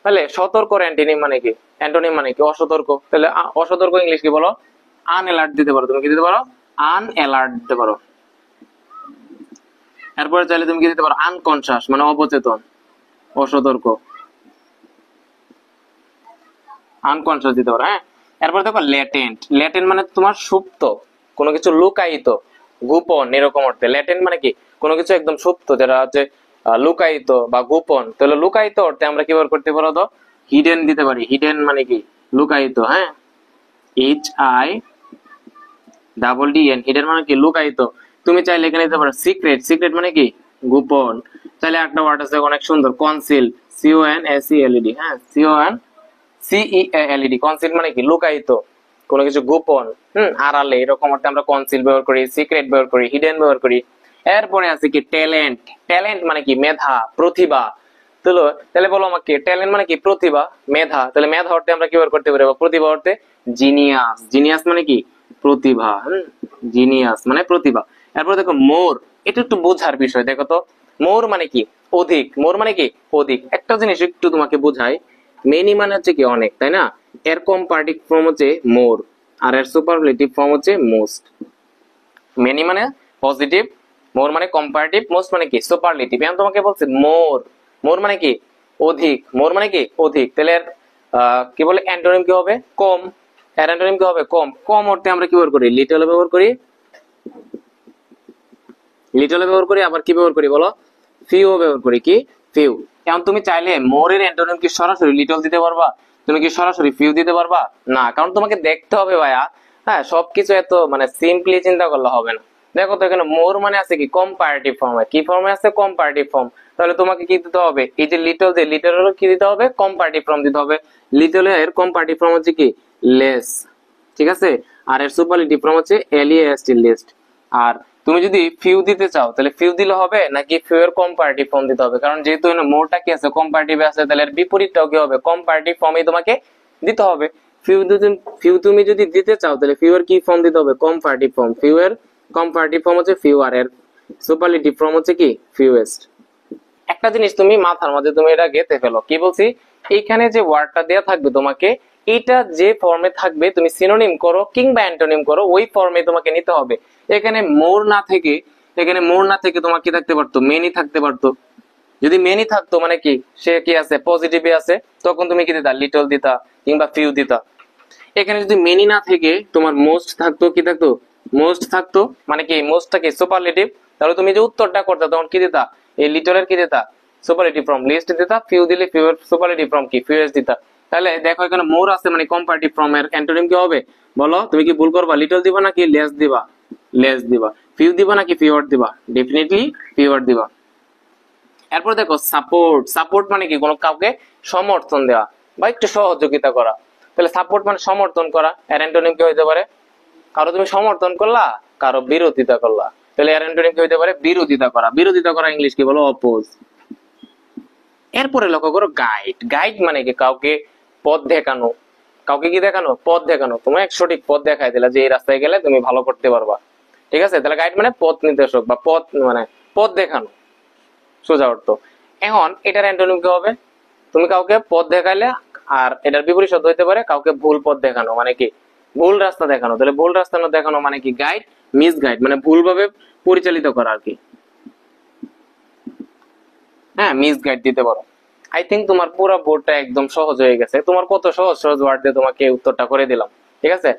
তাহলে সতর্ক অ্যান্টোনিম মানে কি? অ্যান্টোনিম মানে কি? অসতর্ক। তাহলে অসতর্ক ইংলিশ কি বলো? আনঅ্যালার্ট দিতে পারো। তুমি কি দিতে পারো? আনঅ্যালার্ট দিতে পারো। এরপরে চাইলে তুমি কি দিতে পারো? আনকনশাস মানে অবচেতন, অসতর্ক, আনকনশাস দিতে পারো। হ্যাঁ, এরপর দেখো ল্যাটেন্ট। ল্যাটেন্ট মানে তোমার সুপ্ত, কোনো কিছু লুকায়িত, গোপন, এরকম অর্থে। ল্যাটেন্ট মানে কি? কোনো কিছু একদম সুপ্ত, যেটা হচ্ছে লুকায়িত বা গোপন। তাহলে লুকায়িত অর্থে আমরা কি ব্যবহার করতে পারো? তো হিডেন দিতে পারি। হিডেন মানে কি? লুকায়িত। হ্যাঁ, HIDDEN, হিডেন মানে কি? লুকায়িত। তুমি চাইলে এখানে দিতে পারো সিক্রেট। সিক্রেট মানে কি? গোপন। চাইলে একটা ওয়ার্ড আছে অনেক সুন্দর, কনসিল, CONCELED। হ্যাঁ, CEALED, কনসিল মানে কি? লুকায়িত, কোনো কিছু গোপন, আড়ালে, এরকম অর্থে আমরা কনসিল ব্যবহার করি, সিক্রেট ব্যবহার করি, হিডেন ব্যবহার করি। এরপরে আছে কি? ট্যালেন্ট। ট্যালেন্ট মানে কি? মেধা, প্রতিভা। তাহলে বলো আমাকে, ট্যালেন্ট মানে কি? প্রতিভা, মেধা। তাহলে মেধা অর্থে আমরা কি ব্যবহার করতে পারি? প্রতিভা অর্থে জিনিয়াস। জিনিয়াস মানে কি? প্রতিভা। জিনিয়াস মানে প্রতিভা। এরপর দেখো মোর, এটা একটু বোঝার বিষয়। দেখো তো, মোর মানে কি? অধিক। মোর মানে কি? অধিক। একটা জিনিস একটু তোমাকে বোঝাই, মেনি মানে হচ্ছে কি? অনেক, তাই না? এর কম্পারেটিভ ফর্ম হচ্ছে মোর, আর এর সুপারলেটিভ ফর্ম হচ্ছে মোস্ট। মেনি মানে পজিটিভ, মোর মানে কম্পারেটিভ, মোস্ট মানে কি? সুপারলেটিভ। এখন তোমাকে বলছে মোর, মোর মানে কি? অধিক। মোর মানে কি? অধিক। তাহলে এর কি বলে? অ্যান্টোনিম কি হবে? কম। এর অ্যান্টোনিম কি হবে? কম। কম অর্থে আমরা কি ব্যবহার করি? লিটল ব্যবহার করি। লিটল ব্যবহার করি, আবার কি ব্যবহার করি বলো? ফিউ ব্যবহার করি। কি? ফিউ। এখন তুমি চাইলে মোর এর অ্যান্টোনিম কি সরাসরি লিটল দিতে পারবা? তুমি কি সরাসরি ফিউ দিতে পারবা? না, কারণ তোমাকে দেখতে হবে ভাইয়া। হ্যাঁ, সবকিছু এত মানে সিম্পলি চিন্তা করলে হবে না। দেখো তো, এখানে মোর মানে আছে কি? কম্পারেটিভ ফর্মে। কি ফর্মে আছে? Comparative form. তাহলে তোমাকে কি দিতে হবে? এই যে লিটল, যে লিটল হলো কি দিতে হবে? কম্পারেটিভ ফর্ম দিতে হবে। লিটল এর কম্পারেটিভ ফর্ম হচ্ছে কি? লেস। ঠিক আছে? আর এর সুপারলেটিভ ফর্ম হচ্ছে LEST, লিস্ট। আর তুমি যদি ফিউ দিতে চাও, তাহলে ফিউ দিলে হবে নাকি ফিউ এর কম্পারেটিভ ফর্ম দিতে হবে? কারণ যেহেতু মোরটা কি আছে? কম্পারেটিভে আছে, তাহলে এর বিপরীতটাও কি হবে? কম্পারেটিভ ফর্মই তোমাকে দিতে হবে। ফিউ তুমি যদি দিতে চাও, তাহলে ফিউ এর কি ফর্ম দিতে হবে? Comparative form. ফিউ এর কম্পারেটিভ ফর্ম হচ্ছে ফিউ, আর এর সুপারলেটিভ ফর্ম হচ্ছে কি? ফিউয়েস্ট। একটা জিনিস তুমি মাথার মধ্যে তুমি এটা গেঁথে ফেলো। কি বলছি? এইখানে যে ওয়ার্ডটা দেয়া থাকবে তোমাকে, এটা যে ফর্মে থাকবে তুমি সিনোনিম করো কিংবা অ্যান্টোনিম করো, ওই ফর্মে তোমাকে নিতে হবে। এখানে মোর না থেকে, তোমার কি থাকতে পারতো? মেনি থাকতে পারতো। যদি মেনি থাকতো মানে কি? সে কি আছে? পজিটিভে আছে, তখন তুমি কি দিতা? লিটল দিতা কিংবা ফিউ দিতা। এখানে যদি মেনি না থেকে তোমার মোস্ট থাকতো, কি থাকতো? মোস্ট থাকতো। মানে কি? মোস্টটা কি? সুপারলেটিভ। তাহলে তুমি যে উত্তরটা করতে, তখন কি দিতা? এই লিটলের কি দিতা? সুপারলেটিভ ফর্ম লিস্ট দিতা। ফিউ দিলে ফিউ এর সুপারলেটিভ ফর্ম কি? ফিউয়েস্ট দিতা। তাহলে দেখো, এখানে মোর আছে মানে কম্পারেটিভ ফর্ম, এর অ্যান্টোনিম কি হবে বলো? তুমি কি ভুল করবা? লিটল দিবা নাকি লেস দিবা? লেস দিবা। ফিউ দিবা নাকি ফিউয়ার দিবা? ডেফিনেটলি ফিউয়ার দিবা। এরপর দেখো সাপোর্ট। সাপোর্ট মানে কি? কোনো কাউকে সমর্থন দেওয়া বা একটু সহযোগিতা করা। তাহলে সাপোর্ট মানে সমর্থন করা। এর অ্যান্টোনিম কি হইতে পারে? কারো তুমি সমর্থন করলা, কারো বিরোধিতা করলা। তাহলে এর অ্যান্টোনিম কি হইতে পারে? বিরোধিতা করা। বিরোধিতা করা ইংলিশ কি বলো? অপোজ। এরপরে লক্ষ্য করো গাইড। গাইড মানে কি? কাউকে পথ দেখানো। কাউকে কি দেখানো? পথ দেখানো। তোমার এক সঠিক পথ দেখাই দিলা যে এই রাস্তায় গেলে তুমি ভালো করতে পারবা। ঠিক আছে? তাহলে গাইড মানে পথ নির্দেশক বা পথ, মানে পথ দেখানো, সোজা অর্থ। এখন এটার অ্যান্টোনিম কি হবে? তুমি কাউকে পথ দেখাইলে, আর এটার বিপরীত শব্দ হইতে পারে কাউকে ভুল পথ দেখানো, মানে কি? ভুল রাস্তা দেখানো। তাহলে ভুল রাস্তা দেখানো মানে কি? গাইড। মিস গাইড মানে ভুলভাবে পরিচালিত করা আর কি। হ্যাঁ, মিস গাইড দিতে পারো। আই থিঙ্ক তোমার পুরো বোর্ডটা একদম সহজ হয়ে গেছে। তোমার কত সহজ সহজ ওয়ার্ড দিয়ে তোমাকে উত্তরটা করে দিলাম। ঠিক আছে?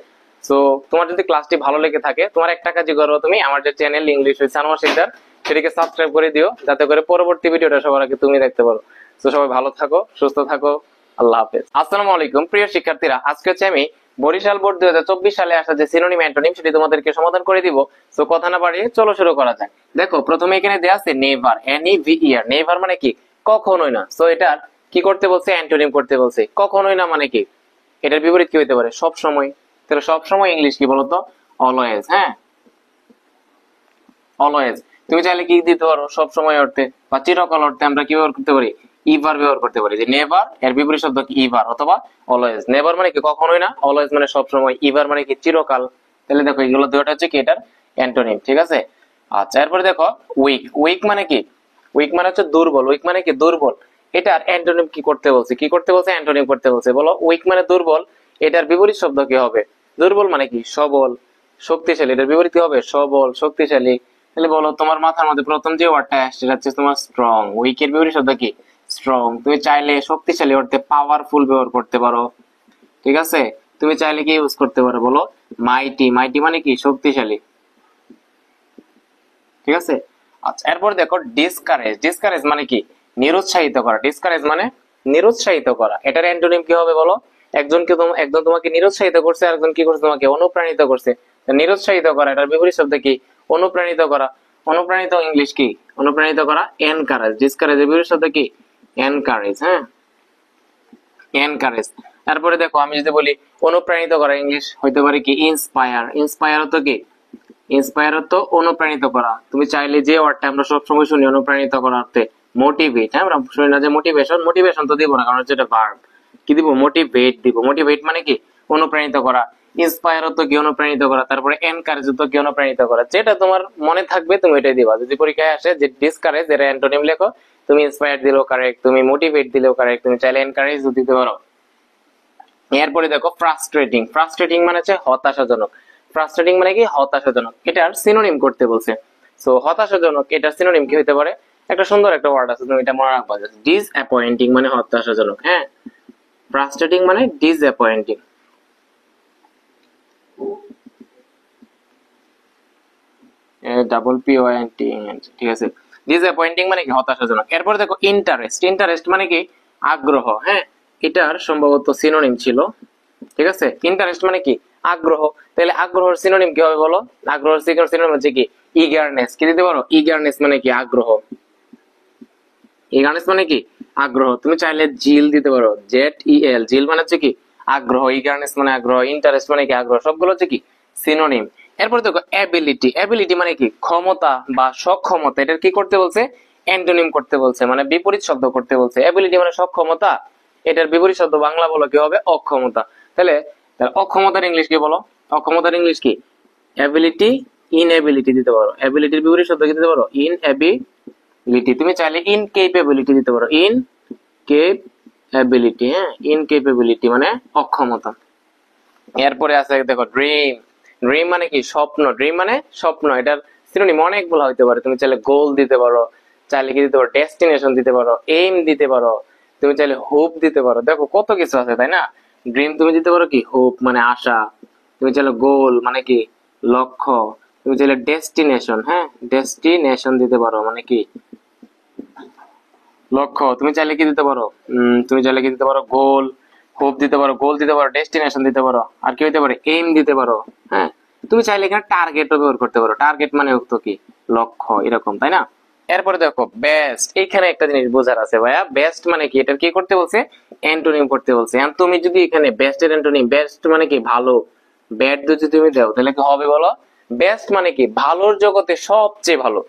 সো তোমার যদি ক্লাসটি ভালো লেগে থাকে, তোমার একটা কাজই করো, তুমি আমার যে channel English with Sanowar Sikdar, সেটাকে সাবস্ক্রাইব করে দিও, যাতে করে পরবর্তী ভিডিওটা সবার আগে তুমি দেখতে পারো। তো সবাই ভালো থাকো, সুস্থ থাকো। আল্লাহ হাফেজ। আসসালামু আলাইকুম প্রিয় শিক্ষার্থীরা, আজকে হচ্ছে আমি বরিশাল বোর্ড 2024 সালে আসা যে সিনোনিম অ্যান্টোনিম, সেটি তোমাদেরকে সমাধান করে দিব। সো কথা না বাড়িয়ে চলো শুরু করা যাক। দেখো, প্রথমে এখানে দেয়া আছে নেভার, NEVER। নেভার মানে কি? কখনোই না। সো এটার কি করতে বলছে? অ্যান্টোনিম করতে বলছে। কখনোই না মানে কি? এটার বিপরীত কি হতে পারে? সব সময়। তাহলে সব সময় ইংলিশ কি বলতো? অলওয়েজ। হ্যাঁ, অলওয়েজ। তুমি চাইলে কি দিতে পারো? সব সময় অর্থে বা চিরকাল অর্থে আমরা কি ব্যবহার করতে পারি? ইভার ব্যবহার করতে পারি। যে নেভার, এর বিপরীত শব্দ কি? ইভার অথবা অলওয়েজ। নেভার মানে কি? কখনোই না। অলওয়েজ মানে সব সময়। ইভার মানে কি? চিরকাল। তাহলে দেখো, এগুলো দুটো হচ্ছে কি এটার অ্যান্টোনিম। ঠিক আছে? আচ্ছা, এরপরে দেখো উইক। উইক মানে কি? উইক মানে হচ্ছে দুর্বল। উইক মানে কি? দুর্বল। এটার অ্যান্টোনিম কি করতে বলছে, কি করতে বলছে, অ্যান্টোনিম করতে বলছে। বলো উইক মানে দুর্বল, এটার বিপরীত শব্দ কি হবে? দুর্বল মানে কি? সবল। শক্তিশালী, এটার বিপরীত কি হবে? সবল, শক্তিশালী। তাহলে বলো তোমার মাথার মধ্যে প্রথম যে ওয়ার্ডটা আসছে সেটা হচ্ছে তোমার স্ট্রং। উইকের বিপরীত শব্দ কি? স্ট্রং। তুমি চাইলে শক্তিশালী অর্থে পাওয়ারফুল ব্যবহার করতে পারো, ঠিক আছে? তুমি চাইলে কি ইউজ করতে পারো? বলো মাইটি। মাইটি মানে কি? শক্তিশালী, ঠিক আছে? আচ্ছা, এরপর দেখো ডিসকারেজ। ডিসকারেজ মানে কি? নিরুৎসাহিত করা। ডিসকারেজ মানে নিরুৎসাহিত করা। এটার অ্যান্টোনিম কি হবে বলো? একজন তোমাকে নিরুৎসাহিত করছে, আর একজন কি করছে? তোমাকে অনুপ্রাণিত করছে। নিরুৎসাহিত করা, এটার বিপরীত শব্দ কি? অনুপ্রাণিত করা। অনুপ্রাণিত ইংলিশ কি? অনুপ্রাণিত করা এনকারেজ। ডিসকারেজের বিপরীত শব্দ কি? এনকারেজ। হ্যাঁ, এনকারেজ। তারপরে দেখো আমি যদি বলি অনুপ্রাণিত করা, ইংলিশ হইতে পারে কি? ইন্সপায়ার। ইন্সপায়ার তো কি? ইন্সপায়ার তো অনুপ্রাণিত করা। তুমি চাইলে যে ওয়ার্ডটা আমরা সবসময় শুনি অনুপ্রাণিত করা অর্থে, মোটিভেট। হ্যাঁ, আমরা শুনি না যে মোটিভেশন। মোটিভেশন তো দিব না, কারণ হচ্ছে এটা ভার্ব। কি দিব? মোটিভেট দিব। মোটিভেট মানে কি? অনুপ্রাণিত করা। ইন্সপায়ার তো কি? অনুপ্রাণিত করা। তারপরে এনকারেজ তো কি? অনুপ্রাণিত করা। যেটা তোমার মনে থাকবে তুমি এটাই দিবা। যদি পরীক্ষায় আসে যে ডিসকারেজ, এর অ্যান্টোনিম লেখো, তুমি ইন্সপায়ার দিলেও কারেক্ট, তুমি মোটিভেট দিলেও কারেক্ট, তুমি চাইলে এনকারেজ দিতে পারো। এরপরে দেখো ফ্রাস্ট্রেটিং। ফ্রাস্ট্রেটিং মানে হচ্ছে হতাশাজনক। ফ্রাস্ট্রেটিং মানে কি? হতাশাজনক। এটার সিনোনিম করতে বলছে। সো হতাশাজনক, এটার সিনোনিম কি হতে পারে? একটা সুন্দর একটা ওয়ার্ড আছে, তুমি এটা মনে রাখবা। ডিসঅ্যাপয়েন্টিং মানে হতাশাজনক। হ্যাঁ, ফ্রাস্ট্রেটিং মানে ডিসঅ্যাপয়েন্টিং। DPOINT, ঠিক আছে? ডিসঅ্যাপয়েন্টিং মানে কি? হতাশাজনক। এরপর দেখো ইন্টারেস্ট। ইন্টারেস্ট মানে কি? আগ্রহ। হ্যাঁ, এটার সম্ভবত সিনোনিম ছিল, ঠিক আছে? ইন্টারেস্ট মানে কি? আগ্রহ। তাহলে আগ্রহের সিনোনিম কি হবে বলো? আগ্রহের সিনোনিম হচ্ছে কি? ইগারনেস। কি দিতে পারো? ইগারনেস মানে কি? আগ্রহ। ইগারনেস মানে কি? আগ্রহ। তুমি চাইলে জিল দিতে পারো, ZEL। জিল মানে হচ্ছে কি? আগ্রহ। ইগারনেস মানে আগ্রহ। ইন্টারেস্ট মানে কি? আগ্রহ। সবগুলো হচ্ছে কি? সিনোনিম। এরপর দেখো অ্যাবিলিটি। অ্যাবিলিটি মানে কি? ক্ষমতা বা সক্ষমতা। এটার কি করতে বলছে? অ্যান্টোনিম করতে বলছে, মানে বিপরীত শব্দ করতে বলছে। অ্যাবিলিটি মানে সক্ষমতা, এটার বিপরীত শব্দ বাংলা বলো কি হবে? অক্ষমতা। তাহলে অক্ষমতার ইংলিশ কি বলো? অক্ষমতার ইংলিশ কি? অ্যাবিলিটি, ইনএবিলিটি দিতে পারো। অ্যাবিলিটির বিপরীত শব্দ কি দিতে পারো? ইনএবিলিটি। তুমি চাইলে ইনকেপেবিলিটি দিতে পারো। ইনকেপেবিলিটি। হ্যাঁ, ইনকেপেবিলিটি মানে অক্ষমতা। এরপরে আছে দেখো ড্রিম। ড্রিম মানে কি? স্বপ্ন। ড্রিম মানে স্বপ্ন। এটার সিনোনিম অনেকগুলো হইতে পারে। তুমি চাইলে গোল দিতে পারো, চাইলে কি দিতে পারো? ডেস্টিনেশন দিতে পারো, এইম দিতে পারো, তুমি চাইলে হোপ দিতে পারো। দেখো কত কিছু আছে, তাই না? ড্রিম তুমি দিতে পারো কি? হোপ মানে আশা। তুমি চাইলে গোল মানে কি? লক্ষ্য। তুমি চাইলে ডেস্টিনেশন, হ্যাঁ, ডেস্টিনেশন দিতে পারো মানে কি? লক্ষ্য। তুমি চাইলে কি দিতে পারো? তুমি চাইলে কি দিতে পারো? গোল। হোপ দিতে পারো, গোল দিতে পারো, ডেস্টিনেশন দিতে পারো, আর কি হইতে পারে? এইম দিতে পারো। হ্যাঁ, তুমি চাইলে এখানে টার্গেটও ব্যবহার করতে পারো। টার্গেট মানে তো কি? লক্ষ্য, এরকম, তাই না? এরপরে দেখো বেস্ট। এইখানে একটা জিনিস বোঝার আছে ভাইয়া। বেস্ট মানে কি? এটার কি করতে বলছে? অ্যান্টোনিম করতে বলছে। এখন তুমি যদি এখানে বেস্টের অ্যান্টোনিম, বেস্ট মানে কি? ভালো, ব্যাড যদি তুমি দাও তাহলে কি হবে বলো? বেস্ট মানে কি? ভালোর জগতে সবচেয়ে ভালো।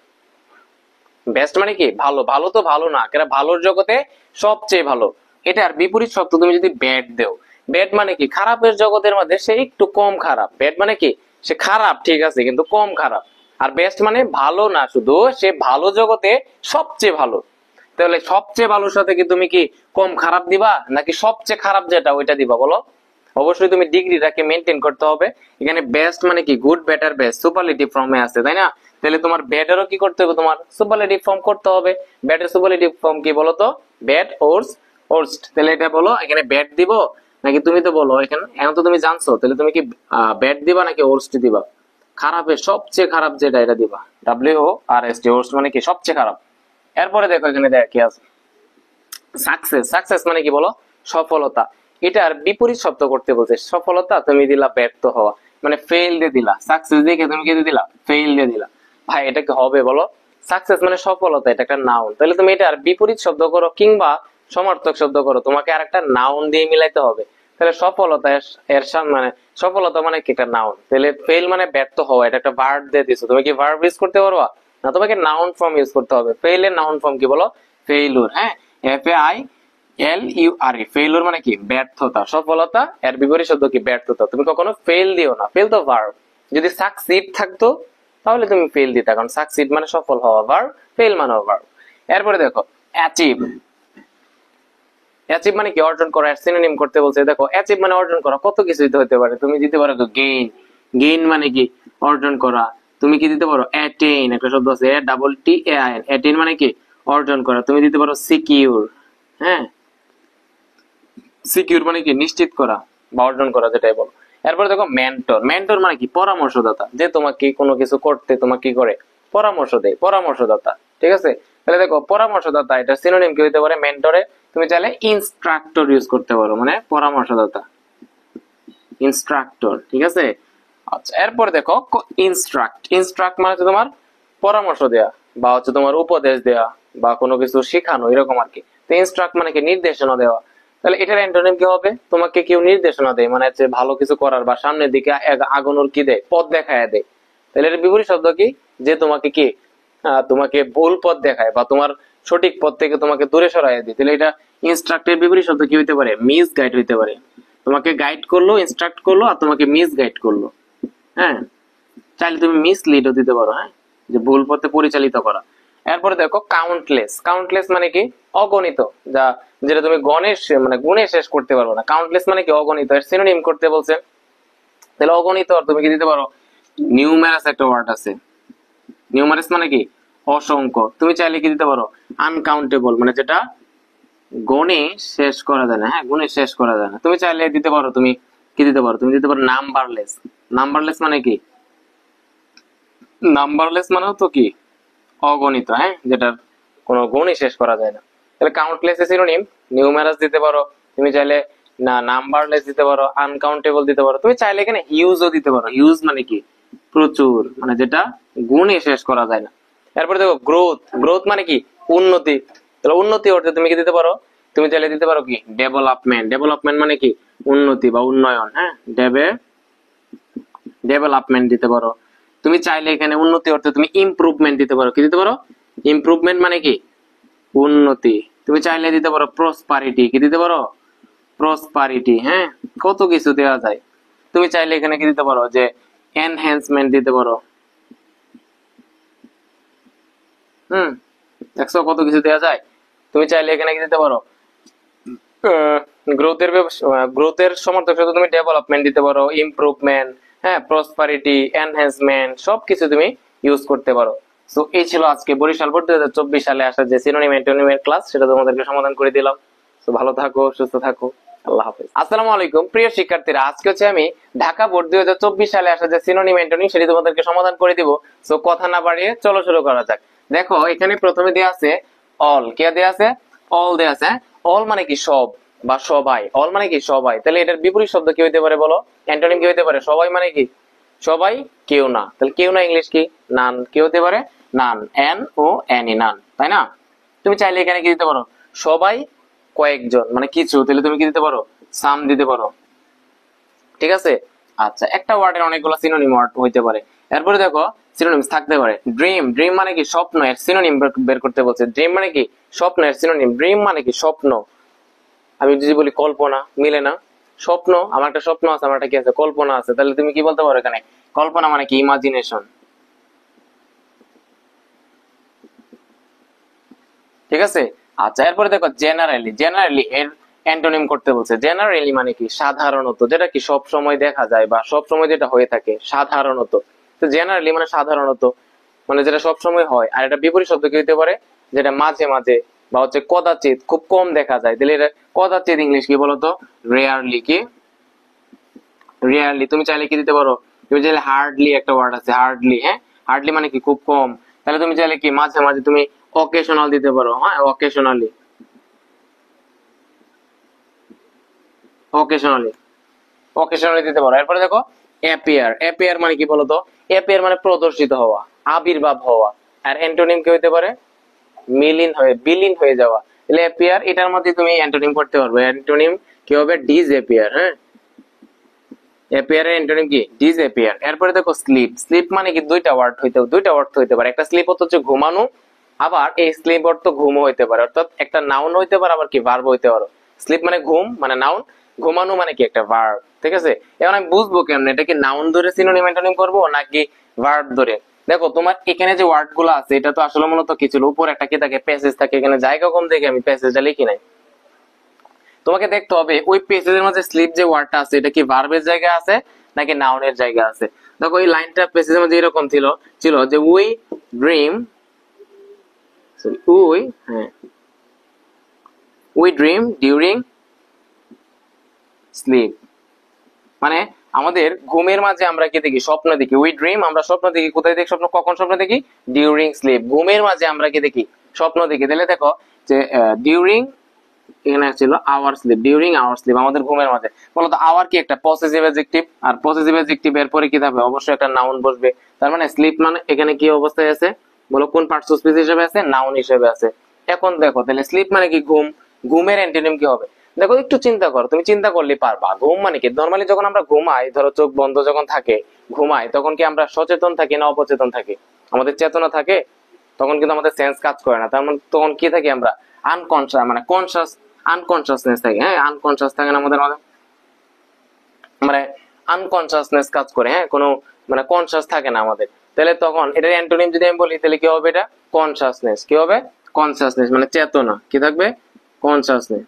বেস্ট মানে কি? ভালো। ভালো তো ভালো না, কেন? ভালোর জগতে সবচেয়ে ভালো। এটার বিপরীত শব্দ তুমি যদি ব্যাড দেও, ব্যাড মানে কি? খারাপের জগতের মধ্যে সে একটু কম খারাপ। ব্যাড মানে কি? সে খারাপ, ঠিক আছে, কিন্তু কম খারাপ। আর বেস্ট মানে ভালো না শুধু, সে ভালো জগতে সবচেয়ে ভালো। তাহলে সবচেয়ে ভালোর সাথে কি তুমি কি কম খারাপ দিবা, নাকি সবচেয়ে খারাপ যেটা ওইটা দিবা বলো? অবশ্যই তুমি ডিগ্রিটাকে মেনটেন করতে হবে। এখানে বেস্ট মানে কি? গুড, বেটার, বেস্ট সুপারলেটিভ ফর্মে আছে, তাই না? তাহলে তোমার বেটারও কি করতে হবে? তোমার সুপারলেটিভ ফর্ম করতে হবে। ব্যাটের সুপারলেটিভ ফর্ম কি বলো তো? Bad, ওর্স, worst. তাহলে এটা বলো, এখানে ব্যাড দিব নাকি তুমি তো বলো এখানে, এখন তো তুমি জানছো, তাহলে তুমি কি ব্যাড দিবা নাকি ওর্স্ট দিবা? খারাপের সবচেয়ে খারাপ যেটা এটা দিবা, WORST। ওর্স্ট মানে কি? সবচেয়ে খারাপ। এরপরে দেখো এখানে দেখ কি আছে, সাকসেস। সাকসেস মানে কি বলো? সফলতা। এটার বিপরীত শব্দ করতে বলছে। সফলতা তুমি দিলা ব্যর্থ হওয়া, মানে ফেইল দিয়ে দিলা। সাকসেস দিয়ে তুমি কি দিয়ে দিলা? ফেইল দিয়ে দিলা। ভাই এটা কি হবে বলো? সাকসেস মানে সফলতা, এটা একটা নাউন। তাহলে তুমি এটার বিপরীত শব্দ করো কিংবা সমার্থক শব্দ করো, তোমাকে আর একটা নাউন দিয়ে মিলাইতে হবে। তাহলে সফলতা এর মানে সফলতা মানে কি? একটা নাউন। তাহলে ফেইল মানে ব্যর্থ হওয়া, এটা একটা ভার্ব দিয়ে দিছো। তুমি কি ভার্ব ইউজ করতে পারবা না? তোমাকে নাউন ফর্ম ইউজ করতে হবে। ফেইল এর নাউন ফর্ম কি বলো? ফেইলুর। হ্যাঁ, FAILURE। ফেইলুর মানে কি? ব্যর্থতা। সফলতা এর বিপরীত শব্দ কি? ব্যর্থতা। তুমি কখনো ফেইল দিও না। ফেইল তো ভার্ব। যদি সাকসিড থাকতো তাহলে তুমি ফেইল দিতা, কারণ সাকসিড মানে সফল হওয়া ভার্ব, ফেইল মানে ভার্ব। এরপরে দেখো অ্যাচিভ। অ্যাচিভ মানে কি অর্জন করা, এর সিনোনিম করতে বলছে। দেখো অ্যাচিভ মানে অর্জন করা, কত কিছু হতে পারে। তুমি দিতে পারো গেইন, গেইন মানে কি অর্জন করা। তুমি কি দিতে পারো অ্যাটেইন, একটা শব্দ আছে double T A I N, attain মানে কি অর্জন করা। তুমি দিতে পারো সিকিউর, হ্যাঁ সিকিউর মানে কি নিশ্চিত করা বা অর্জন করা, যেটাই বলো। এরপরে দেখো মেন্টর, মেন্টর মানে কি পরামর্শদাতা, যে তোমাকে কোনো কিছু করতে তোমাকে কি করে পরামর্শ দেয়, পরামর্শদাতা। ঠিক আছে, তাহলে দেখো পরামর্শদাতা এটা সিনোনিম কি হতে পারে মেন্টরে, তুমি চাইলে ইনস্ট্রাক্টর ইউজ করতে পারো, মানে পরামর্শদাতা ইনস্ট্রাক্টর। ঠিক আছে, আচ্ছা এরপরে দেখো ইনস্ট্রাক্ট, ইনস্ট্রাক্ট মানে হচ্ছে তোমার পরামর্শ দেয়া বা হচ্ছে তোমার উপদেশ দেয়া বা কোনো কিছু শেখানো, এরকম আর কি। তো ইনস্ট্রাক্ট মানে কি নির্দেশনা দেওয়া। তাহলে এটার অ্যান্টোনিম কি হবে, তোমাকে কেউ নির্দেশনা দেয় মানে হচ্ছে ভালো কিছু করার বা সামনের দিকে আগানোর কি দেয়, পথ দেখায় দেয়। তাহলে এর বিপরীত শব্দ কি, যে তোমাকে কি তোমাকে ভুল পথ দেখায় বা তোমার সঠিক পথ থেকে তোমাকে দূরে সরাই দেয়। তাহলে এটা ইনস্ট্রাক্টের বিপরীত শব্দ কি হইতে পারে, মিস গাইড হইতে পারে। তোমাকে গাইড করলো, ইনস্ট্রাক্ট করলো, আর তোমাকে মিস গাইড করলো। হ্যাঁ, চাইলে তুমি মিস লিডও দিতে পারো, হ্যাঁ যে ভুল পথে পরিচালিত করা। এরপরে দেখো কাউন্টলেস, কাউন্টলেস মানে কি অগণিত, যা যেটা তুমি গণের মানে গুণে শেষ করতে পারবো না। কাউন্টলেস মানে কি অগণিত, এর সিনোনিম করতে বলছে। তাহলে অগণিত তুমি কি দিতে পারো নিউমেরাস, একটা ওয়ার্ড আছে নিউমারাস মানে কি অসংখ্য। তুমি চাইলে কি দিতে পারো আনকাউন্টেবল, মানে যেটা গুণে শেষ করা যায় না, হ্যাঁ গুণে শেষ করা যায় না। তুমি চাইলে দিতে পারো, তুমি কি দিতে পারো, তুমি দিতে পারো নাম্বারলেস, নাম্বারলেস মানে কি নাম্বারলেস মানেও তো কি অগণিত, হ্যাঁ যেটার কোনো গুণই শেষ করা যায় না। তাহলে কাউন্টলেস এর সিনোনিম নিউমেরাস দিতে পারো, তুমি চাইলে না নাম্বারলেস দিতে পারো, আনকাউন্টেবল দিতে পারো। তুমি চাইলে এখানে হিউজও দিতে পারো, হিউজ মানে কি প্রচুর, মানে যেটা গুণে শেষ করা যায় না। এরপরে দেখো গ্রোথ, গ্রোথ মানে কি উন্নতি। তাহলে উন্নতি অর্থে তুমি কি দিতে পারো, তুমি চাইলে দিতে পারো কি ডেভেলপমেন্ট, ডেভেলপমেন্ট মানে কি উন্নতি বা উন্নয়ন, হ্যাঁ ডেভেলপমেন্ট দিতে পারো। তুমি চাইলে এখানে উন্নতি অর্থে তুমি ইমপ্রুভমেন্ট দিতে পারো, কি দিতে পারো ইমপ্রুভমেন্ট মানে কি উন্নতি। তুমি চাইলে দিতে পারো প্রসপারিটি, কি দিতে পারো প্রসপারিটি, হ্যাঁ কত কিছু দেওয়া যায়। তুমি চাইলে এখানে কি দিতে পারো যে এনহ্যান্সমেন্ট দিতে পারো। দেখছো কত কিছু দেওয়া যায়। তুমি চাইলে এখানে কি দিতে পারো গ্রোথের গ্রোথের সমর্থক শব্দ তুমি ডেভেলপমেন্ট দিতে পারো, ইমপ্রুভমেন্ট, হ্যাঁ প্রসপারিটি, এনহ্যান্সমেন্ট সবকিছু তুমি ইউজ করতে পারো। সো এই ছিল আজকে বরিশাল বোর্ড 2024 সালে আসা যে সিনোনিম অ্যান্টোনিমের ক্লাস, সেটা তোমাদেরকে সমাধান করে দিলাম। সো ভালো থাকো, সুস্থ থাকো, আল্লাহ হাফেজ। আসসালামু আলাইকুম প্রিয় শিক্ষার্থীরা, আজকে হচ্ছে আমি ঢাকা বোর্ড 2024 সালে আসা যে সিনোনিম অ্যান্টোনিম সেটি তোমাদেরকে সমাধান করে দিব। সো কথা না বাড়িয়ে চলো শুরু করা যাক। দেখো এখানে প্রথমে দেয়া আছে অল, কে দেয়া আছে অল দেয়া আছে। অল মানে কি সব বা সবাই, অল মানে কি সবাই। তাহলে এটার বিপরীত শব্দ কি হইতে পারে বলো, অ্যান্টোনিম কি হইতে পারে, সবাই মানে কি সবাই, কেউ না। তাহলে কেউ না ইংলিশ কি নান, কি হতে পারে নান, এন ও এন ই নান, তাই না। তুমি চাইলে এখানে কি দিতে পারো সবাই কয়েকজন মানে কিছু, তাহলে তুমি কি দিতে পারো সাম দিতে পারো। ঠিক আছে, আচ্ছা একটা ওয়ার্ডের অনেকগুলো সিনোনিম ওয়ার্ড হইতে পারে। এরপরে দেখো সিনোনিমস থাকতে পারে ড্রিম, ড্রিম মানে কি স্বপ্ন, এর সিনোনিম বের করতে বলছে। ড্রিম মানে কি স্বপ্ন, এর সিনোনিম, ড্রিম মানে কি স্বপ্ন। আমি যদি বলি কল্পনা, মিলে না। স্বপ্ন, আমার একটা স্বপ্ন আছে, আমার একটা কি আছে কল্পনা আছে। তাহলে তুমি কি বলতে পারো এখানে কল্পনা মানে কি ইমাজিনেশন। ঠিক আছে, আচ্ছা এরপরে দেখো জেনারেলি, জেনারেলি এর অ্যান্টোনিম করতে বলছে। জেনারেলি মানে কি সাধারণত, যেটা কি সব সময় দেখা যায় বা সব সময় যেটা হয়ে থাকে সাধারণত। তো জেনারেলি মানে সাধারণত, মানে যেটা সব সময় হয়। আর এটা বিপরীত শব্দ কি হতে পারে, যেটা মাঝে মাঝে বা হচ্ছে কদাচিৎ, খুব কম দেখা যায়। তাহলে এটা কদাচিৎ ইংলিশ কি বলতো রেয়ারলি, কি রেয়ারলি। তুমি চাইলে কি দিতে পারো, তুমি চাইলে হার্ডলি, একটা ওয়ার্ড আছে হার্ডলি, হ্যাঁ হার্ডলি মানে কি খুব কম। তাহলে তুমি চাইলে কি মাঝে মাঝে তুমি অকেশনাল দিতে পারো, হ্যাঁ অকেশনালি, অকেশনালি, অকেশনালি দিতে পারো। এরপরে দেখো অ্যাপিয়ার, অ্যাপিয়ার মানে কি বলতো, অ্যাপিয়ার মানে প্রদর্শিত হওয়া, আবির্ভাব হওয়া। আর অ্যান্টোনিম কি হতে পারে মিলিন হয়ে, বিলীন হয়ে যাওয়া। তাহলে অ্যাপিয়ার, এটার মধ্যে তুমি অ্যান্টোনিম করতে পারবে। অ্যান্টোনিম কি হবে ডিসঅ্যাপিয়ার, হ্যাঁ অ্যাপিয়ার এর অ্যান্টোনিম কি ডিসঅ্যাপিয়ার। এরপরে দেখো স্লিপ, স্লিপ মানে কি দুইটা অর্থ হইতে পারে। একটা স্লিপ হচ্ছে ঘুমানো, আবার এই স্লিপ অর্থ ঘুমও হইতে পারে, অর্থাৎ একটা নাউন হইতে পারে আবার কি ভার্ব হইতে পারে। স্লিপ মানে ঘুম মানে নাউন, ঘুমানো মানে কি একটা ভার্ব। ঠিক আছে, এখন আমি বুঝবো কেমন এটা কি নাউন ধরে সিনোনিম অ্যান্টোনিম করবো নাকি ভার্ব ধরে। দেখো তোমার এখানে যে ওয়ার্ড গুলো আছে এটা তো আসলে মূলত কি ছিল, উপর একটা কি থাকে প্যাসেজ থাকে, এখানে জায়গা কম দেখে আমি প্যাসেজটা লিখি নাই। তোমাকে দেখতে হবে ওই পেসেজের মধ্যে স্লিপ যে ওয়ার্ডটা আছে এটা কি ভার্বের জায়গায় আছে নাকি নাউনের জায়গায় আছে। দেখো এই লাইনটা পেসেজের মধ্যে এরকম ছিল ছিল যে উই ড্রিম উই হ্যাঁ উই ড্রিম ডিউরিং স্লিপ, মানে আমাদের ঘুমের মাঝে আমরা কি দেখি স্বপ্ন দেখি। উই ড্রিম আমরা স্বপ্ন দেখি, কোথায় দেখি স্বপ্ন, কখন স্বপ্ন দেখি, ডিউরিং স্লিপ, ঘুমের মাঝে আমরা কি দেখি স্বপ্ন দেখি। তাহলে দেখো যে ডিউরিং এখানে ছিল our sleep, during our sleep আমাদের ঘুমের মাঝে। বলতো আওয়ার কি একটা পসেসিভ অ্যাডজেক্টিভ, আর পসেসিভ অ্যাডজেক্টিভ এর পরে কি থাকবে অবশ্যই একটা নাউন বসবে। তার মানে স্লিপ মানে এখানে কি অবস্থায় আছে বলো, কোন পার্টস স্পিচ হিসেবে আছে, নাউন হিসেবে আছে। এখন দেখো তাহলে স্লিপ মানে কি ঘুম, ঘুমের অ্যান্টোনিম কি হবে। দেখো একটু চিন্তা করো, তুমি চিন্তা করলে পারবা। ঘুম মানে কি, নরমালি যখন আমরা ঘুমাই, ধরো চোখ বন্ধ যখন থাকে ঘুমাই, তখন কি আমরা সচেতন থাকি না অবচেতন থাকি, আমাদের চেতনা থাকে, তখন কিন্তু আমাদের সেন্স কাজ করে না। তার মানে তখন কি থাকি আমরা আনকনশিয়াস, মানে কনশিয়াস আনকনশিয়াসনেস থাকে। হ্যাঁ আনকনশিয়াস থাকে না আমাদের, মানে আনকনশিয়াসনেস কাজ করে, হ্যাঁ কোনো মানে কনশিয়াস থাকে না আমাদের। তাহলে তখন এটার অ্যান্টোনিম যদি আমি বলি তাহলে কি হবে, এটা কনশিয়াসনেস। কি হবে, কনশিয়াসনেস মানে চেতনা, কি থাকবে কনশিয়াসনেস,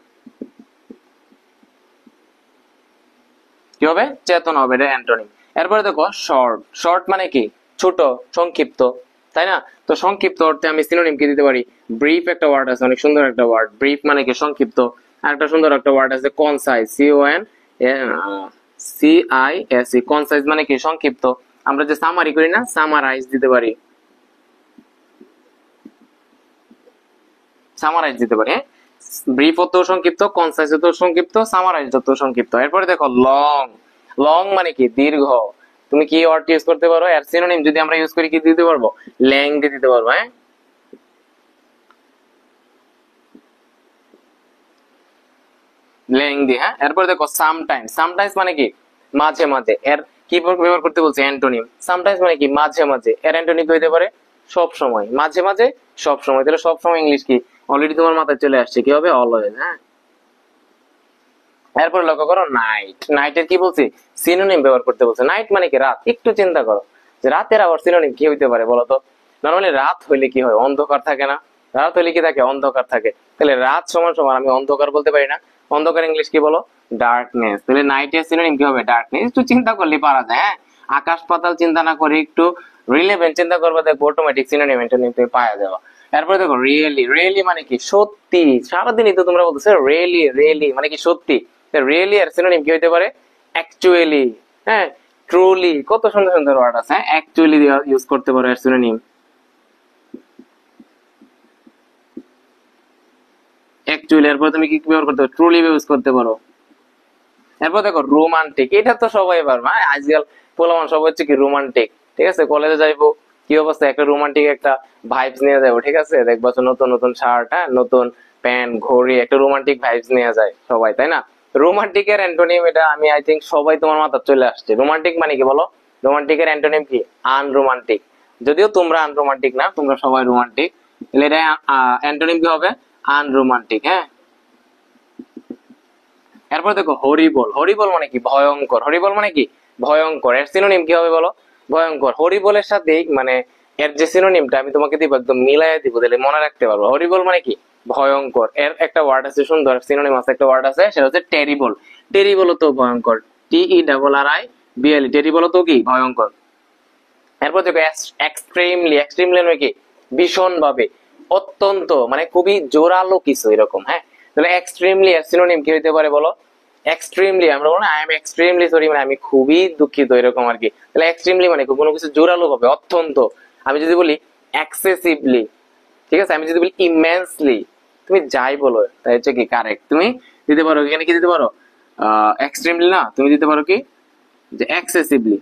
কি হবে চেতনা হবে, এটা অ্যান্টোনিম। এরপরে দেখো শর্ট, শর্ট মানে কি ছোট সংক্ষিপ্ত, তাই না। তো সংক্ষিপ্ত অর্থে আমি সিনোনিম কি দিতে পারি, ব্রিফ একটা ওয়ার্ড আছে, অনেক সুন্দর একটা ওয়ার্ড, ব্রিফ মানে কি সংক্ষিপ্ত। আর একটা সুন্দর একটা ওয়ার্ড আছে কনসাইজ, CONCISE, কনসাইজ মানে কি সংক্ষিপ্ত। আমরা যে সামারি করি না, সামারাইজ দিতে পারি, সামারাইজ দিতে পারি। হ্যাঁ ব্রিফ হতো সংক্ষিপ্ত, কনসাইজ হতো সংক্ষিপ্ত, সামারাইজ হতো সংক্ষিপ্ত। এরপরে দেখো লং, লং মানে কি দীর্ঘ। তুমি কি ওয়ার্ড ইউজ করতে পারো, এর সিনোনিম যদি আমরা ইউজ করি কি দিতে পারবো, লেংথি দিতে পারবো। হ্যাঁ লেংথি। হ্যাঁ এরপরে দেখো সামটাইমস, সামটাইমস মানে কি মাঝে মাঝে। এর কি ব্যবহার করতে বলছে, অ্যান্টোনিম। সামটাইমস মানে কি মাঝে মাঝে, এর অ্যান্টোনিম হইতে পারে সব সময়, মাঝে মাঝে সব সময়। তাহলে সব সময় ইংলিশ কি অলরেডি তোমার মাথায় চলে আসছে, কি হবে অলওয়েজ। হ্যাঁ এরপর লক্ষ্য করো নাইট, নাইটের কি বলছি সিনোনিম ব্যবহার করতে বলছে। নাইট মানে কি রাত। একটু চিন্তা করো যে রাতের আবার সিনোনিম কি হইতে পারে বলতো। নরমালি রাত হইলে কি হয়, অন্ধকার থাকে না, রাত হইলে কি থাকে অন্ধকার থাকে। তাহলে রাত সমান সমান আমি অন্ধকার বলতে পারি না, অন্ধকার ইংলিশ কি বলো ডার্কনেস। তাহলে নাইটের সিনোনিম কি হবে ডার্কনেস। একটু চিন্তা করলে পারা যায়। হ্যাঁ আকাশ পাতাল চিন্তা না করে একটু রিলেভেন্ট চিন্তা করবে, দেখো অটোমেটিক সিনোনিম অ্যান্টোনিম তুমি পাওয়া যাবে। এরপরে দেখো রিয়েলি, রিয়েলি মানে কি সত্যি। সারাদিনই তো তোমরা বলতেছো রিয়েলি, রিয়েলি মানে কি সত্যি। রিয়েলি এর সিনোনিম কি হইতে পারে অ্যাকচুয়ালি, হ্যাঁ ট্রুলি, কত সুন্দর সুন্দর ওয়ার্ড আছে। হ্যাঁ অ্যাকচুয়ালি ইউজ করতে পারো এর সিনোনিম, অ্যাকচুয়ালি। এরপর তুমি কি ব্যবহার করতে পারো, ট্রুলি ইউজ করতে পারো। এরপর দেখো রোমান্টিক, এটা তো সবাই পারবে। হ্যাঁ আজকাল পোলামান সব হচ্ছে কি রোমান্টিক, ঠিক আছে। কলেজে যাইবো কি অবস্থা, একটা রোমান্টিক একটা ভাইবস নিয়ে যাবো, ঠিক আছে। দেখবো নতুন নতুন শার্ট, হ্যাঁ নতুন প্যান্ট ঘড়ি, একটা রোমান্টিক ভাইবস নিয়ে যায় সবাই, তাই না। রোমান্টিকের অ্যান্টোনিম এটা আমি আই থিঙ্ক সবাই তোমার মাথা চলে আসছে। রোমান্টিক মানে কি বলো, রোমান্টিকের অ্যান্টোনিম কি আনরোমান্টিক। যদিও তোমরা আনরোমান্টিক না, তোমরা সবাই রোমান্টিক। তাহলে এটা অ্যান্টোনিম কি হবে আনরোমান্টিক। হ্যাঁ এরপর দেখো হরিবল, হরিবল মানে কি ভয়ঙ্কর, হরিবল মানে কি ভয়ঙ্কর। এর সিনোনিম কি হবে বলো ভয়ঙ্কর। হরিবলের সাথে মানে এর যে সিনোনিমটা আমি তোমাকে দিব একদম মিলাইয়া দিব, তাহলে মনে রাখতে পারবো। হরিবল মানে কি ভয়ঙ্কর। এর একটা ওয়ার্ড আছে সুন্দর সিনোনিম আছে, একটা ওয়ার্ড আছে সেটা হচ্ছে টেরিবল। টেরিবল তো ভয়ঙ্কর, TERRIBL, টেরিবল তো কি ভয়ঙ্কর। এরপর দেখো এক্সট্রিমলি, এক্সট্রিমলি মানে কি ভীষণ ভাবে, অত্যন্ত মানে খুবই জোরালো কিছু এরকম। হ্যাঁ তাহলে এক্সট্রিমলি এর সিনোনিম কি হইতে পারে বলো, এক্সট্রিমলি আমরা বলি আই এম এক্সট্রিমলি সরি, মানে আমি খুবই দুঃখিত এরকম আর কি। তাহলে এক্সট্রিমলি মানে কোনো কিছু জোরালো ভাবে, অত্যন্ত। আমি যদি বলি এক্সেসিভলি, ঠিক আছে। আমি যদি বলি ইমেন্সলি, তুমি যাই বলো তাই হচ্ছে কি কারেক্ট। তুমি দিতে পারো এখানে কি দিতে পারো এক্সট্রিমলি না, তুমি দিতে পারো কি যে এক্সেসিভলি,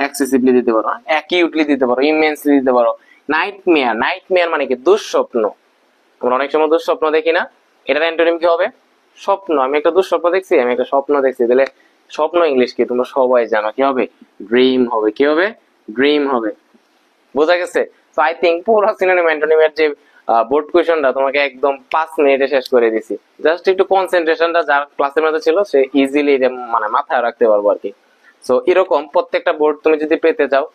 এক্সেসিভলি দিতে পারো, অ্যাকিউটলি দিতে পারো, ইমেন্সলি দিতে পারো। নাইটমেয়ার, নাইটমেয়ার মানে কি দুঃস্বপ্ন। আমরা অনেক সময় দুঃস্বপ্ন দেখি না, এটার অ্যান্টোনিম কি হবে স্বপ্ন। আমি একটা দুঃস্বপ্ন দেখছি, আমি একটা স্বপ্ন দেখছি, তাহলে স্বপ্ন ইংলিশ কি তোমরা সবাই জানো, কি হবে ড্রিম হবে। কি হবে ড্রিম হবে, বোঝা গেছে। তো আই থিঙ্ক পুরো সিনোনিম অ্যান্টোনিমের যে বোর্ড কোয়েশনটা তোমাকে একদম 5 মিনিটে শেষ করে দিছি। জাস্ট একটু কনসেন্ট্রেশনটা যার ক্লাসের মধ্যে ছিল সে ইজিলি মানে মাথায় রাখতে পারবো আর কি। সো এরকম প্রত্যেকটা বোর্ড তুমি যদি পেতে চাও,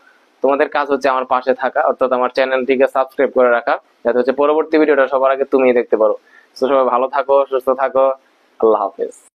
তোমাদের কাজ হচ্ছে আমার পাশে থাকা, অর্থাৎ আমার চ্যানেলটিকে সাবস্ক্রাইব করে রাখা, যাতে হচ্ছে পরবর্তী ভিডিওটা সবার আগে তুমি দেখতে পারো। তো সবাই ভালো থাকো, সুস্থ থাকো। আল্লাহ হাফেজ।